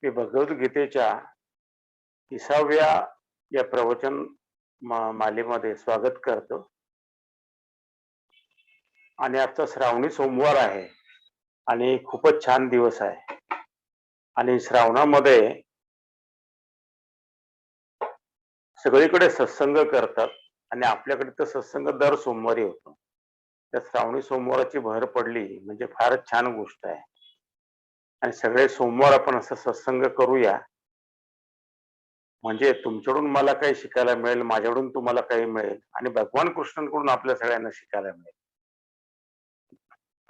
मी भगवद्गीतेच्या 30व्या या प्रवचन मालेमध्ये स्वागत करतो. आणि आजचा श्रावणी सोमवार आहे आणि खूपच छान दिवस आहे. आणि श्रावणामध्ये सगळीकडे सत्संग करतात आणि आपल्याकडे तर सत्संग दर सोमवारी होतो. त्या श्रावणी सोमवाराची भर पडली म्हणजे फारच छान गोष्ट आहे. आणि सगळे सोमवार आपण असं सत्संग करूया, म्हणजे तुमच्याकडून मला काही शिकायला मिळेल, माझ्याकडून तुम्हाला काही मिळेल आणि भगवान कृष्णांकडून आपल्या सगळ्यांना शिकायला मिळेल.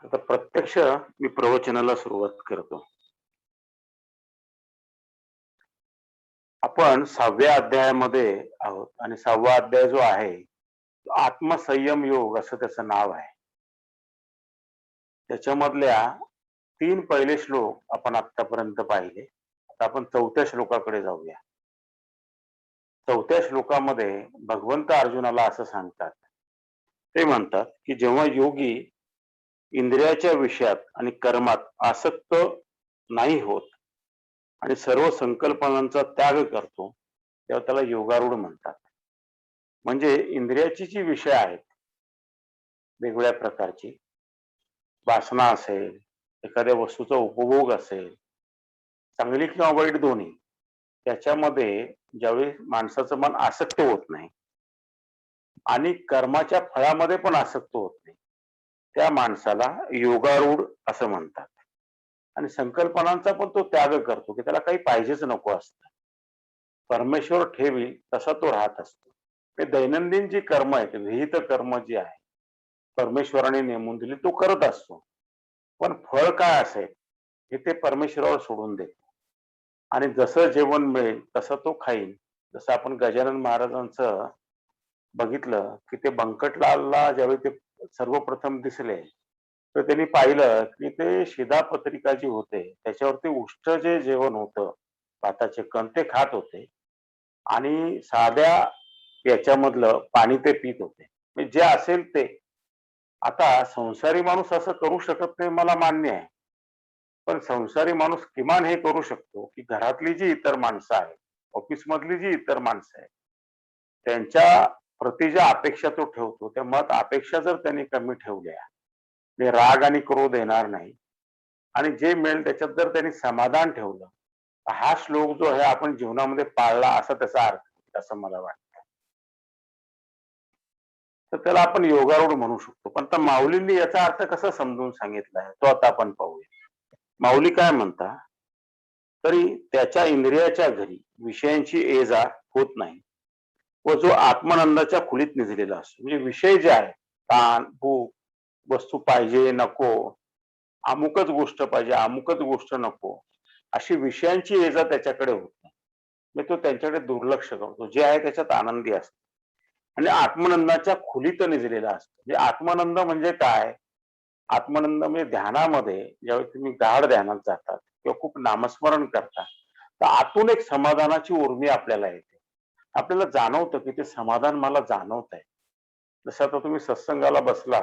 आता प्रत्यक्ष मी प्रवचनाला सुरुवात करतो. आपण 6व्या अध्यायामध्ये आहोत आणि 6वा अध्याय जो आहे तो आत्मसंयम योग असं त्याचं नाव आहे. त्याच्यामधल्या 3 पहिले श्लोक आपण आतापर्यंत पाहिले. आता आपण 4थ्या श्लोकाकडे जाऊया. 4थ्या श्लोकामध्ये भगवंत अर्जुनाला असं सांगतात. ते म्हणतात की जेव्हा योगी इंद्रियाच्या विषयात आणि कर्मात आसक्त नाही होत आणि सर्व संकल्पनांचा त्याग करतो, तेव्हा त्याला योगारूढ म्हणतात. म्हणजे इंद्रियाची जी विषय आहेत वेगवेगळ्या प्रकारची, वासना असेल, एखाद्या वस्तूचा उपभोग असेल, चांगली किंवा वाईट दोन्ही, त्याच्यामध्ये ज्यावेळी माणसाचं मन आसक्त होत नाही आणि कर्माच्या फळामध्ये पण आसक्त होत नाही, त्या माणसाला योगारूढ असं म्हणतात. आणि संकल्पनांचा पण तो त्याग करतो की त्याला काही पाहिजेच नको असतं. परमेश्वर ठेवी तसा तो राहत असतो. ते दैनंदिन जी कर्म आहेत, विहित कर्म जी आहे, परमेश्वराने नेमून दिली, तो करत असतो. पण फळ काय असेल हे ते परमेश्वरावर सोडून देतो. आणि जसं जेवण मिळेल तसं तो खाईल. जसं आपण गजानन महाराजांचं बघितलं की ते बंकटलालला ज्यावेळी ते सर्वप्रथम दिसले, तर त्यांनी पाहिलं की ते शिधापत्रिका जी होते त्याच्यावरती उष्ट जे जेवण होतं, भाताचे कण ते खात होते आणि साध्या याच्यामधलं पाणी ते पित होते. म्हणजे जे असेल ते. आता संसारी माणूस असं करू शकत नाही, मला मान्य आहे. पण संसारी माणूस किमान हे करू शकतो की घरातली जी इतर माणसं आहेत, ऑफिस मधली जी इतर माणसं आहेत, त्यांच्या प्रति ज्या अपेक्षा तो ठेवतो, त्या मत अपेक्षा जर त्यांनी कमी ठेवल्या, म्हणजे राग आणि क्रोध येणार नाही आणि जे मिळेल त्याच्यात जर त्यांनी समाधान ठेवलं, हा श्लोक जो आहे आपण जीवनामध्ये पाळला असा त्याचा अर्थ आहे, असं मला वाटतं. तर त्याला आपण योगारूढ म्हणू शकतो. पण आता माऊलींनी याचा अर्थ कसा समजून सांगितलाय तो आता आपण पाहूया. माऊली काय म्हणता, तरी त्याच्या इंद्रियाच्या घरी विषयांची ये-जा होत नाही व जो आत्मानंदाच्या खोलीत निजलेला असतो. म्हणजे विषय जे आहे, ताण, भूक, वस्तू पाहिजे नको, अमुकच गोष्ट पाहिजे, अमुकच गोष्ट नको, अशी विषयांची ये-जा त्याच्याकडे होत नाही. म्हणजे तो त्यांच्याकडे दुर्लक्ष करतो. जे आहे त्याच्यात आनंदी असतो आणि आत्मानंदाच्या खोलीत निजलेला असतो. म्हणजे आत्मानंद म्हणजे काय? आत्मानंद म्हणजे ध्यानामध्ये ज्यावेळी तुम्ही गाढ ध्यानात जातात किंवा खूप नामस्मरण करता, तर आतून एक समाधानाची उर्मी आपल्याला येते. आपल्याला जाणवतं की ते समाधान मला जाणवत आहे. जसं आता तुम्ही सत्संगाला बसला,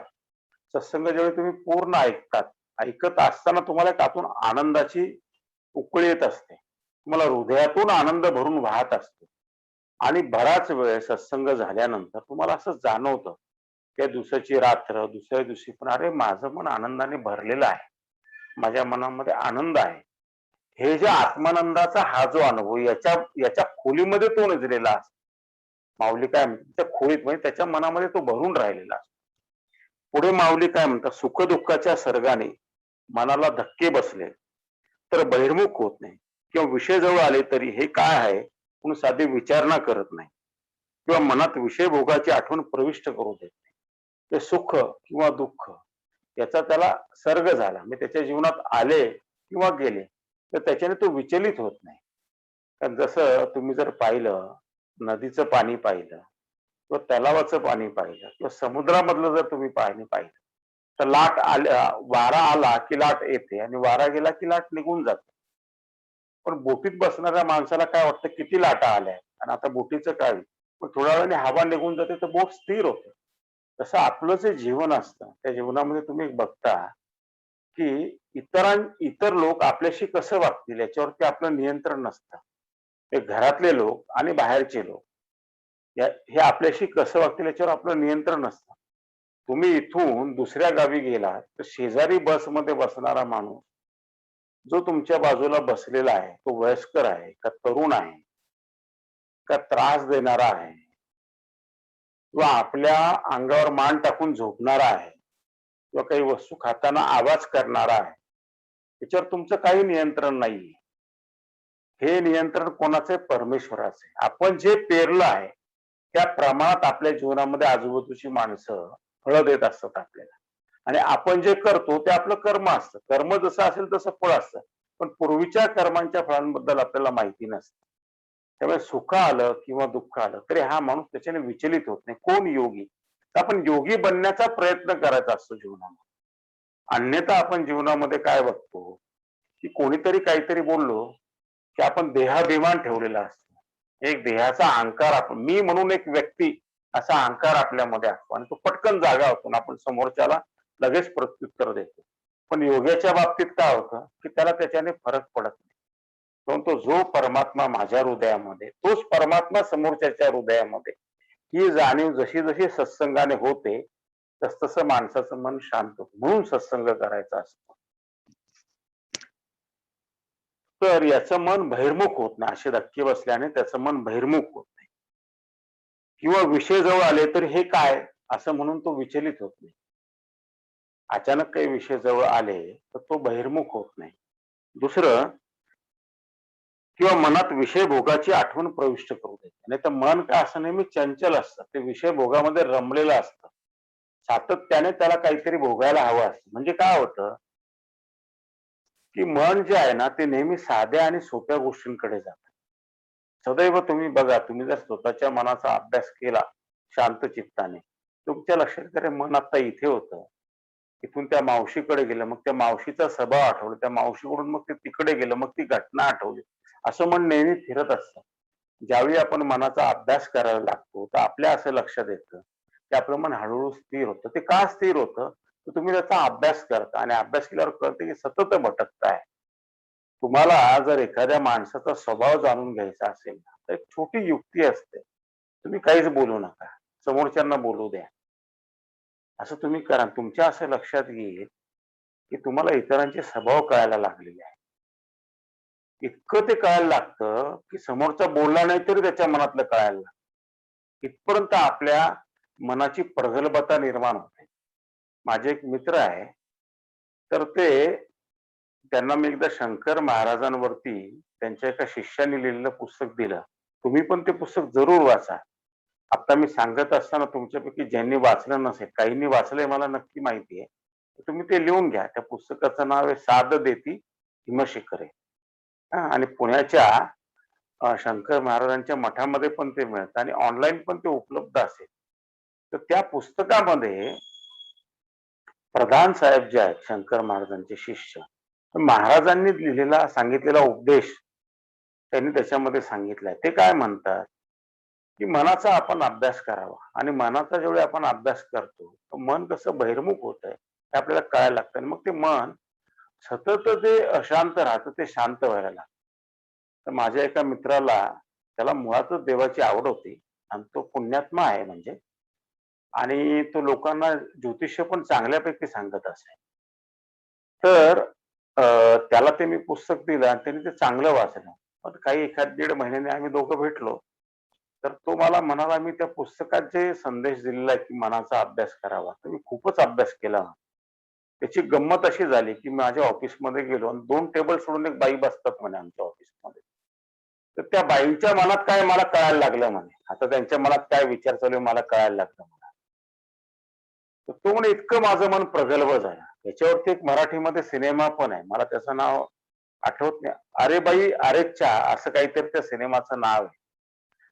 सत्संग ज्यावेळी तुम्ही पूर्ण ऐकतात, ऐकत असताना तुम्हाला एक आतून आनंदाची उकळी येत असते. तुम्हाला हृदयातून आनंद भरून वाहत असतो आणि बराच वेळ सत्संग झाल्यानंतर तुम्हाला असं जाणवतं, त्या दिवसाची रात्र, दुसऱ्या दिवशी पण अरे माझं मन आनंदाने भरलेलं आहे. माझ्या मनामध्ये आनंद आहे. हे जे आत्मानंदाचा हा जो अनुभव याच्या याच्या खोलीमध्ये तो निजलेला असतो. माऊली काय म्हणते, त्या खोलीत म्हणजे त्याच्या मनामध्ये तो भरून राहिलेला असतो. पुढे माऊली काय म्हणतात, सुखदुःखाच्या सर्गाने मनाला धक्के बसले तर बहिर्मुख होत नाही किंवा विषय जवळ आले तरी हे काय आहे म्हणून साधी विचारणा करत नाही किंवा मनात विषय भोगाची आठवण प्रविष्ट करू देत नाही. ते सुख किंवा दुःख याचा त्याला सर्ग झाला, म्हणजे त्याच्या जीवनात आले किंवा गेले तर त्याच्याने तो विचलित होत नाही. कारण जसं तुम्ही जर पाहिलं, नदीचं पाणी पाहिलं किंवा तलावाचं पाणी पाहिलं किंवा समुद्रामधलं जर तुम्ही पाणी पाहिलं, तर लाट आल्या, वारा आला की लाट येते आणि वारा गेला की लाट निघून जाते. पण बोटीत बसणाऱ्या माणसाला काय वाटतं, किती लाटा आल्या आणि आता बोटीचं काय होईल? पण थोड्या वेळाने हवा निघून जाते तर बोट स्थिर होते. तसं आपलं जे जीवन असतं त्या जीवनामध्ये तुम्ही बघता की इतर लोक आपल्याशी कसं वागतील याच्यावरती आपलं नियंत्रण नसतं. ते घरातले लोक आणि बाहेरचे लोक हे आपल्याशी कसं वागतील याच्यावर आपलं नियंत्रण नसतं. तुम्ही इथून दुसऱ्या गावी गेलात तर शेजारी बसमध्ये बसणारा माणूस जो तुमच्या बाजूला बसलेला आहे तो वयस्कर आहे का तरुण आहे का त्रास देणारा आहे किंवा आपल्या अंगावर मान टाकून झोपणारा आहे किंवा काही वस्तू खाताना आवाज करणारा आहे, त्याच्यावर तुमचं काही नियंत्रण नाहीये. हे नियंत्रण कोणाचं आहे? परमेश्वराचं आहे. आपण जे पेरलं आहे त्या प्रमाणात आपल्या जीवनामध्ये आजूबाजूची माणसं फळं देत असतात आपल्याला. आणि आपण जे करतो ते आपलं कर्म असतं. कर्म जसं असेल तसं फळ असतं. पण पूर्वीच्या कर्मांच्या फळांबद्दल आपल्याला माहिती नसते. त्यामुळे सुख आलं किंवा दुःख आलं तरी हा माणूस त्याच्याने विचलित होत नाही. कोण योगी? तर आपण योगी बनण्याचा प्रयत्न करायचा असतो जीवनामध्ये. अन्यथा आपण जीवनामध्ये काय बघतो की कोणीतरी काहीतरी बोललो की आपण देहाभिमान ठेवलेला असतो. एक देहाचा अहंकार, आपण मी म्हणून एक व्यक्ती असा अहंकार आपल्यामध्ये असतो आणि तो पटकन जागा होतो आणि आपण समोरच्याला लगेच प्रत्युत्तर देतो. पण योग्याच्या बाबतीत काय होतं की त्याला त्याच्याने फरक पडत नाही. परंतु जो परमात्मा माझ्या हृदयामध्ये, तोच परमात्मा समोरच्याच्या हृदयामध्ये, ही जाणीव जशी जशी सत्संगाने होते तस तसं माणसाचं मन शांत होतं. म्हणून सत्संग करायचा असतो. तर याचं मन बहिर्मुख होत नाही. असे धक्के बसल्याने त्याचं मन बहिर्मुख होत नाही किंवा विषय जवळ आले तर हे काय असं म्हणून तो विचलित होत नाही. अचानक काही विषय जवळ आले तर तो बहिर्मुख होत नाही. दुसरं, किंवा मनात विषय भोगाची आठवण प्रविष्ट करू देत नाही. तर मन काय असं नेहमी चंचल असतं. ते विषय भोगामध्ये रमलेलं असतं. सातत्याने त्याला काहीतरी भोगायला हवं असतं. म्हणजे काय होतं की मन जे आहे ना ते नेहमी साध्या आणि सोप्या गोष्टींकडे जातं. सदैव तुम्ही बघा, तुम्ही जर स्वतःच्या मनाचा अभ्यास केला शांत चित्ताने, तुमच्या लक्षात येतं, अरे मन आता इथे होतं, इथून त्या मावशीकडे गेलं, मग त्या मावशीचा स्वभाव आठवला, त्या मावशीकडून मग ते तिकडे गेलं, मग ती घटना आठवली. असं मन नेहमी फिरत असतं. ज्यावेळी आपण मनाचा अभ्यास करायला लागतो तर आपल्या असं लक्षात येतं की आपलं मन हळूहळू स्थिर होतं. ते का स्थिर होतं? तर तुम्ही त्याचा अभ्यास करता आणि अभ्यास केल्यावर कळतं की सतत भटकताय. तुम्हाला जर एखाद्या माणसाचा स्वभाव जाणून घ्यायचा असेल ना, तर एक छोटी युक्ती असते. तुम्ही काहीच बोलू नका. समोरच्यांना बोलू द्या. असं तुम्ही करा. तुमच्या असं लक्षात येईल की तुम्हाला इतरांचे स्वभाव कळायला लागलेले आहेत. इतकं ते कळायला लागतं की समोरचा बोलला नाही तरी त्याच्या मनातलं कळायला लागतं. इथपर्यंत आपल्या मनाची प्रगल्भता निर्माण होते. माझे एक मित्र आहे, तर त्यांना मी एकदा शंकर महाराजांवरती त्यांच्या एका शिष्याने लिहिलेलं पुस्तक दिलं. तुम्ही पण ते पुस्तक जरूर वाचा. आता मी सांगत असताना तुमच्यापैकी ज्यांनी वाचलं नसेल, काहींनी वाचलंय मला नक्की माहिती आहे. तुम्ही ते लिहून घ्या. त्या पुस्तकाचं नाव आहे साद देती हिमशिखरे. आणि पुण्याच्या शंकर महाराजांच्या मठामध्ये पण ते मिळतं आणि ऑनलाईन पण ते उपलब्ध असेल. तर त्या पुस्तकामध्ये प्रधान साहेब जे आहेत शंकर महाराजांचे शिष्य, तर महाराजांनी लिहिलेला सांगितलेला उपदेश त्यांनी त्याच्यामध्ये सांगितलाय. ते काय म्हणतात की मनाचा आपण अभ्यास करावा आणि मनाचा ज्यावेळी आपण अभ्यास करतो तर मन कसं बहिर्मुख होत आहे हे आपल्याला कळायला लागतं आणि मग ते मन सतत जे अशांत राहतं ते शांत व्हायला लागतं. तर माझ्या एका मित्राला, त्याला मुळातच देवाची आवड होती आणि तो पुण्यात्मा आहे म्हणजे, आणि तो लोकांना ज्योतिष्य पण चांगल्यापैकी सांगत असे. तर त्याला ते मी पुस्तक दिलं आणि त्याने ते चांगलं वाचलं. मग काही एखाद दीड महिन्याने आम्ही दोघं भेटलो. तर तो मला म्हणाला, मी त्या पुस्तकात जे संदेश दिलेला आहे की मनाचा अभ्यास करावा, तर मी खूपच अभ्यास केला. त्याची गंमत अशी झाली की माझ्या ऑफिसमध्ये गेलो आणि 2 टेबल सोडून एक बाई बसतात म्हणे आमच्या ऑफिसमध्ये. तर त्या बाईंच्या मनात काय मला कळायला लागलं म्हणे. आता त्यांच्या मनात काय विचार चालू आहे मला कळायला लागलं म्हणे. तर तो म्हणे इतकं माझं मन प्रगल्भ झालं. याच्यावरती एक मराठीमध्ये सिनेमा पण आहे. मला त्याचं नाव आठवत नाही. अरे बाई अरेच्चा असं काहीतरी त्या सिनेमाचं नाव आहे.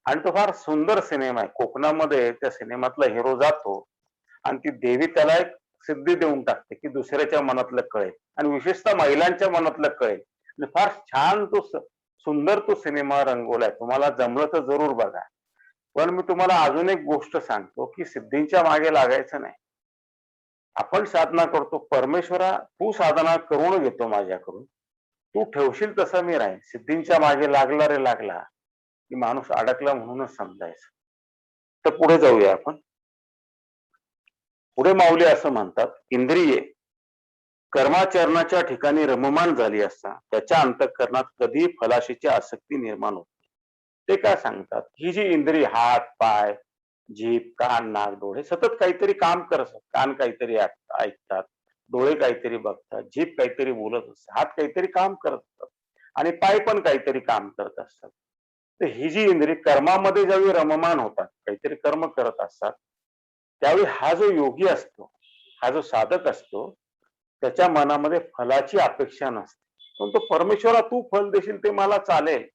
आणि तो फार सुंदर सिनेमा आहे. कोकणामध्ये त्या सिनेमातला हिरो जातो आणि ती देवी त्याला एक सिद्धी देऊन टाकते की दुसऱ्याच्या मनातलं कळेल आणि विशेषतः महिलांच्या मनातलं कळेल. आणि फार छान सुंदर तो सिनेमा रंगवलाय. तुम्हाला जमलं तर जरूर बघा. पण मी तुम्हाला अजून एक गोष्ट सांगतो की सिद्धींच्या मागे लागायचं नाही. आपण साधना करतो, परमेश्वरा तू साधना करून घेतो माझ्याकडून, तू ठेवशील तसं मी राहीन. सिद्धींच्या मागे लागला रे लागला की माणूस अडकला म्हणूनच समजायचं. तर पुढे जाऊया आपण. पुढे माऊली असं म्हणतात, इंद्रिये कर्माचरणाच्या ठिकाणी रममाण झाली असता त्याच्या अंतःकरणात कधी फलाशीची आसक्ती निर्माण होते. ते काय सांगतात, ही जी इंद्रिय हात, पाय, जीभ, कान, नाक, डोळे सतत काहीतरी काम करत असतात. कान काहीतरी ऐकतात, डोळे काहीतरी बघतात, जीभ काहीतरी बोलत असतात, हात काहीतरी काम करत असतात आणि पाय पण काहीतरी काम करत असतात. तर ही जी इंद्रिय कर्मामध्ये ज्यावेळी रममाण होतात, काहीतरी कर्म करत असतात, त्यावेळी हा जो योगी असतो, हा जो साधक असतो, त्याच्या मनामध्ये फलाची अपेक्षा नसते. पण तो परमेश्वरा तू फल देशील ते मला चालेल.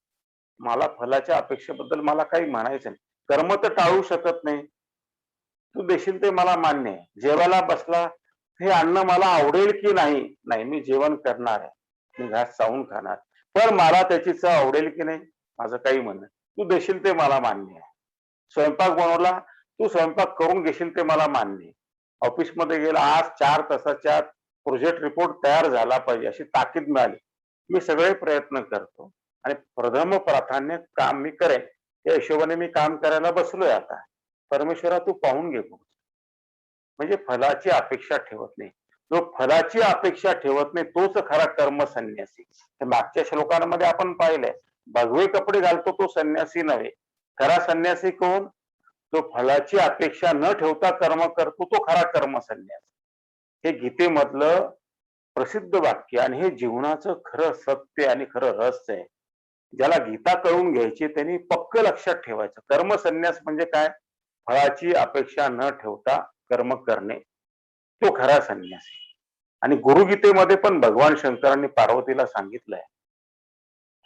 मला फलाच्या अपेक्षेबद्दल मला काही म्हणायचं नाही. कर्म तर टाळू शकत नाही. तू देशील ते मला मान्य आहे. जेवायला बसला, हे अन्न मला आवडेल की नाही? नाही, मी जेवण करणार आहे. मी घास चावून खाणार. पण मला त्याची चव आवडेल की नाही? माझं काही म्हणणं नाही. तू देशील ते मला मान्य आहे. स्वयंपाक बनवला, तू स्वयंपाक करून घेशील ते मला मान्य आहे. ऑफिसमध्ये गेला, आज 4 तासाच्या आत प्रोजेक्ट रिपोर्ट तयार झाला पाहिजे अशी ताकीद मिळाली. मी सगळे प्रयत्न करतो आणि प्रथम प्राधान्य काम मी करेन. त्या हिशोबाने मी काम करायला बसलोय आता. परमेश्वरा तू पाहून घे पुढचं. म्हणजे फलाची अपेक्षा ठेवत नाही. जो फलाची अपेक्षा ठेवत नाही तोच खरा कर्म संन्यासी. हे मागच्या श्लोकांमध्ये आपण पाहिलंय. भगवे कपडे घालतो तो संन्यासी नव्हे. खरा संन्यासी कोण? जो फलाची अपेक्षा न ठेवता कर्म करतो तो खरा कर्म संन्यासी. हे गीतेमधलं प्रसिद्ध वाक्य आणि हे जीवनाचं खरं सत्य आणि खरं रहस्य आहे. ज्याला गीता कळून घ्यायची त्यांनी पक्क लक्षात ठेवायचं. कर्म संन्यास म्हणजे काय? फळाची अपेक्षा न ठेवता कर्म करणे, तो खरा संन्यास आहे. आणि गुरुगीतेमध्ये पण भगवान शंकरांनी पार्वतीला सांगितलंय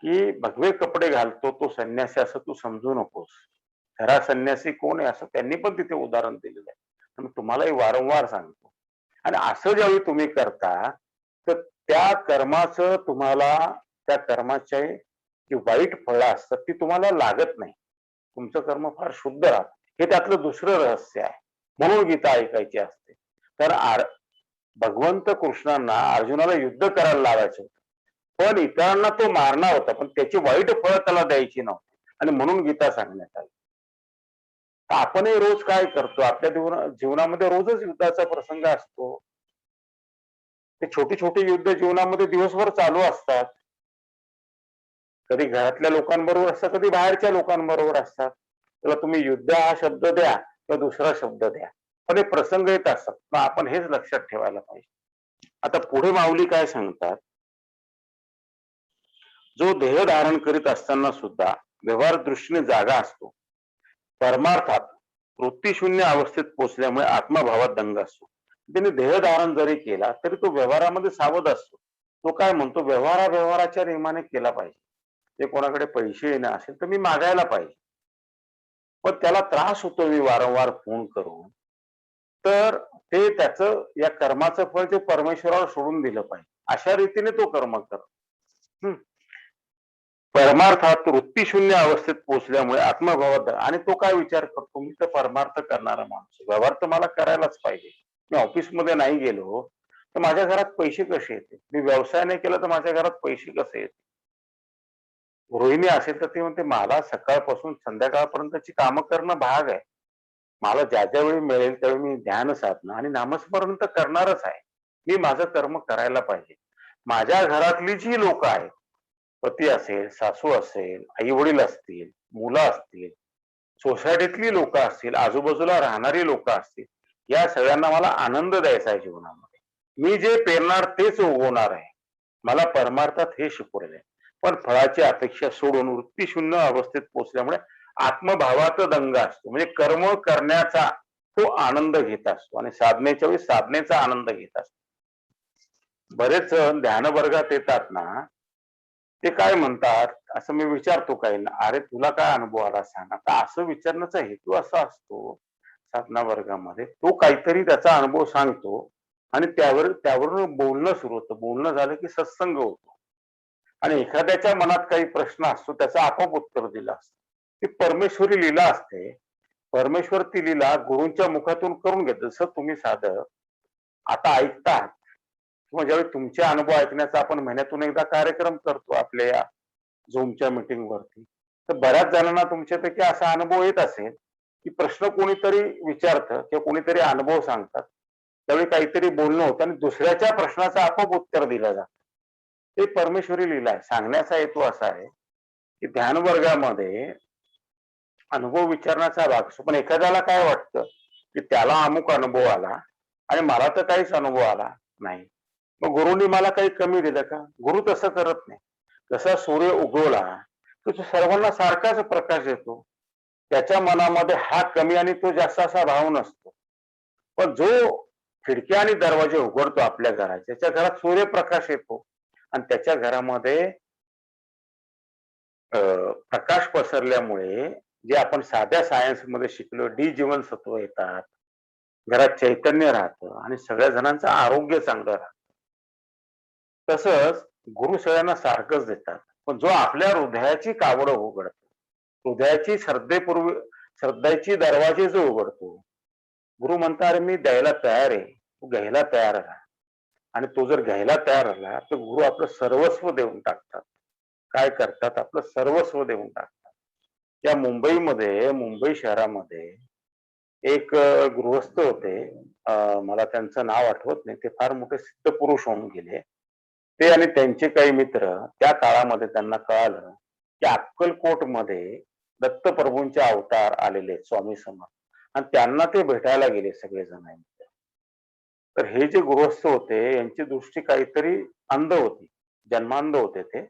की भगवे कपडे घालतो तो संन्यासी असं तू समजू नकोस. खरा संन्यासी कोण आहे असं त्यांनी पण तिथे उदाहरण दिलेलं आहे. मी तुम्हालाही वारंवार सांगतो. आणि असं ज्यावेळी तुम्ही करता, तर त्या कर्माचं तुम्हाला, त्या कर्माचे जी वाईट फळं असतात ती तुम्हाला लागत नाही. तुमचं कर्म फार शुद्ध राहतं. हे त्यातलं दुसरं रहस्य आहे. म्हणून गीता ऐकायची असते. तर भगवंत कृष्णांना अर्जुनाला युद्ध करायला लावायचं होतं. पण इतरांना तो मारणार होता, पण त्याची वाईट फळं त्याला द्यायची नव्हती. आणि म्हणून गीता सांगण्यात आली. तर आपणही रोज काय करतो? आपल्या जीवनामध्ये रोजच युद्धाचा प्रसंग असतो. ते छोटी छोटी युद्ध जीवनामध्ये दिवसभर चालू असतात. कधी घरातल्या लोकांबरोबर असतात, कधी बाहेरच्या लोकांबरोबर असतात. त्याला तुम्ही युद्ध हा शब्द द्या किंवा दुसरा शब्द द्या, पण हे प्रसंग येत असतात. मग आपण हेच लक्षात ठेवायला पाहिजे. आता पुढे माऊली काय सांगतात, जो देह धारण करीत असताना सुद्धा व्यवहार दृष्टीने जागा असतो, परमार्थात वृत्तीशून्य अवस्थेत पोहोचल्यामुळे आत्मभावात दंग असतो. त्याने देह धारण जरी केला तरी तो व्यवहारामध्ये सावध असतो. तो काय म्हणतो, व्यवहाराच्या नियमाने केला पाहिजे. ते कोणाकडे पैसे येणं असेल तर मी मागायला पाहिजे, पण त्याला त्रास होतो मी वारंवार फोन करून, तर ते त्याचं या कर्माचं फळ ते परमेश्वरावर सोडून दिलं पाहिजे. अशा रीतीने तो कर्म करतो. परमार्थात वृत्तीशून्य अवस्थेत पोहोचल्यामुळे आत्मभावात, आणि तो काय विचार करतो, मी तर परमार्थ करणारा माणूस, व्यवहार तर मला करायलाच पाहिजे. मी ऑफिसमध्ये नाही गेलो तर माझ्या घरात पैसे कसे येतील? मी व्यवसाय नाही केला तर माझ्या घरात पैसे कसे येतील? गृहिणी असेल तर ती म्हणते, मला सकाळपासून संध्याकाळपर्यंतची कामं करणं भाग आहे. मला ज्या ज्या वेळी मिळेल त्यावेळी मी ध्यान साधणं आणि नामस्मरण तर करणारच आहे. मी माझं कर्म करायला पाहिजे. माझ्या घरातली जी लोक आहेत, पती असेल, सासू असेल, आई वडील असतील, मुलं असतील, सोसायटीतली लोक असतील, आजूबाजूला राहणारी लोक असतील, या सगळ्यांना मला आनंद द्यायचा आहे जीवनामध्ये. मी जे पेरणार तेच उगवणार आहे. मला परमार्थात हे शिकवलेलं आहे. पण फळाची अपेक्षा सोडून वृत्तीशून्य अवस्थेत पोहोचल्यामुळे आत्मभावात दंग असतो. म्हणजे कर्म करण्याचा तो आनंद घेत असतो आणि साधनेच्या वेळी साधनेचा आनंद घेत असतो. बरेच जण ध्यान वर्गात येतात ना, ते काय म्हणतात, असं मी विचारतो काहींना, अरे तुला काय अनुभव आला सांग. आता असं विचारण्याचा हेतू असा असतो साधना वर्गामध्ये, तो काहीतरी त्याचा अनुभव सांगतो आणि त्यावरून बोलणं सुरू होतं. बोलणं झालं की सत्संग होतो आणि एखाद्याच्या मनात काही प्रश्न असतो त्याचं आपोआप उत्तर दिलं असतं. ती परमेश्वरी लीला असते. परमेश्वर ती लीला गुरूंच्या मुखातून करून घेत. जसं तुम्ही साधं आता ऐकतात किंवा ज्यावेळी तुमचे अनुभव ऐकण्याचा आपण महिन्यातून एकदा कार्यक्रम करतो आपल्या या झूमच्या मीटिंग वरती, तर बऱ्याच जणांना तुमच्यापैकी असा अनुभव येत असेल की प्रश्न कोणीतरी विचारतं किंवा कोणीतरी अनुभव सांगतात, त्यावेळी काहीतरी बोलणं होतं आणि दुसऱ्याच्या प्रश्नाचं आपोआप उत्तर दिलं जातं. ते परमेश्वरी लीला आहे. सांगण्याचा हेतू असा आहे की ध्यान वर्गामध्ये अनुभव विचारण्याचा भाग असतो, पण एखाद्याला काय वाटतं की त्याला अमुक अनुभव आला आणि मला तर काहीच अनुभव आला नाही, मग गुरुनी मला काही कमी दिलं का? गुरु तसं करत नाही. जसा सूर्य उगवला तर तो सर्वांना सारखाच प्रकाश येतो. त्याच्या मनामध्ये हा कमी आणि तो जास्त असा भाव नसतो. पण जो खिडक्या आणि दरवाजे उघडतो आपल्या घराच्या, त्याच्या घरात सूर्यप्रकाश येतो आणि त्याच्या घरामध्ये प्रकाश पसरल्यामुळे जे आपण साध्या सायन्स मध्ये शिकलो डी जीवनसत्व येतात, घरात चैतन्य राहतं आणि सगळ्या जणांचं आरोग्य चांगलं राहतं. तसंच गुरु सगळ्यांना सारखंच देतात, पण जो आपल्या हृदयाची कावड उघडतो, हृदयाची श्रद्धेची दरवाजे जो उघडतो, गुरु म्हणतात अरे मी द्यायला तयार आहे, तू घ्यायला तयार राहा. आणि तो जर घ्यायला तयार राहिला तर गुरु आपलं सर्वस्व देऊन टाकतात. काय करतात? आपलं सर्वस्व देऊन टाकतात. या मुंबई शहरामध्ये एक गृहस्थ होते. मला त्यांचं नाव आठवत नाही. ते फार मोठे सिद्ध पुरुष होऊन गेले. ते आणि त्यांचे काही मित्र त्या काळामध्ये त्यांना कळालं की अक्कलकोटमध्ये दत्तप्रभूंचे अवतार आलेले आहेत, स्वामी समर्थ, आणि त्यांना ते भेटायला गेले सगळेजण. तर हे जे गृहस्थ होते यांची दृष्टी काहीतरी अंध होती, जन्मांध होते ते.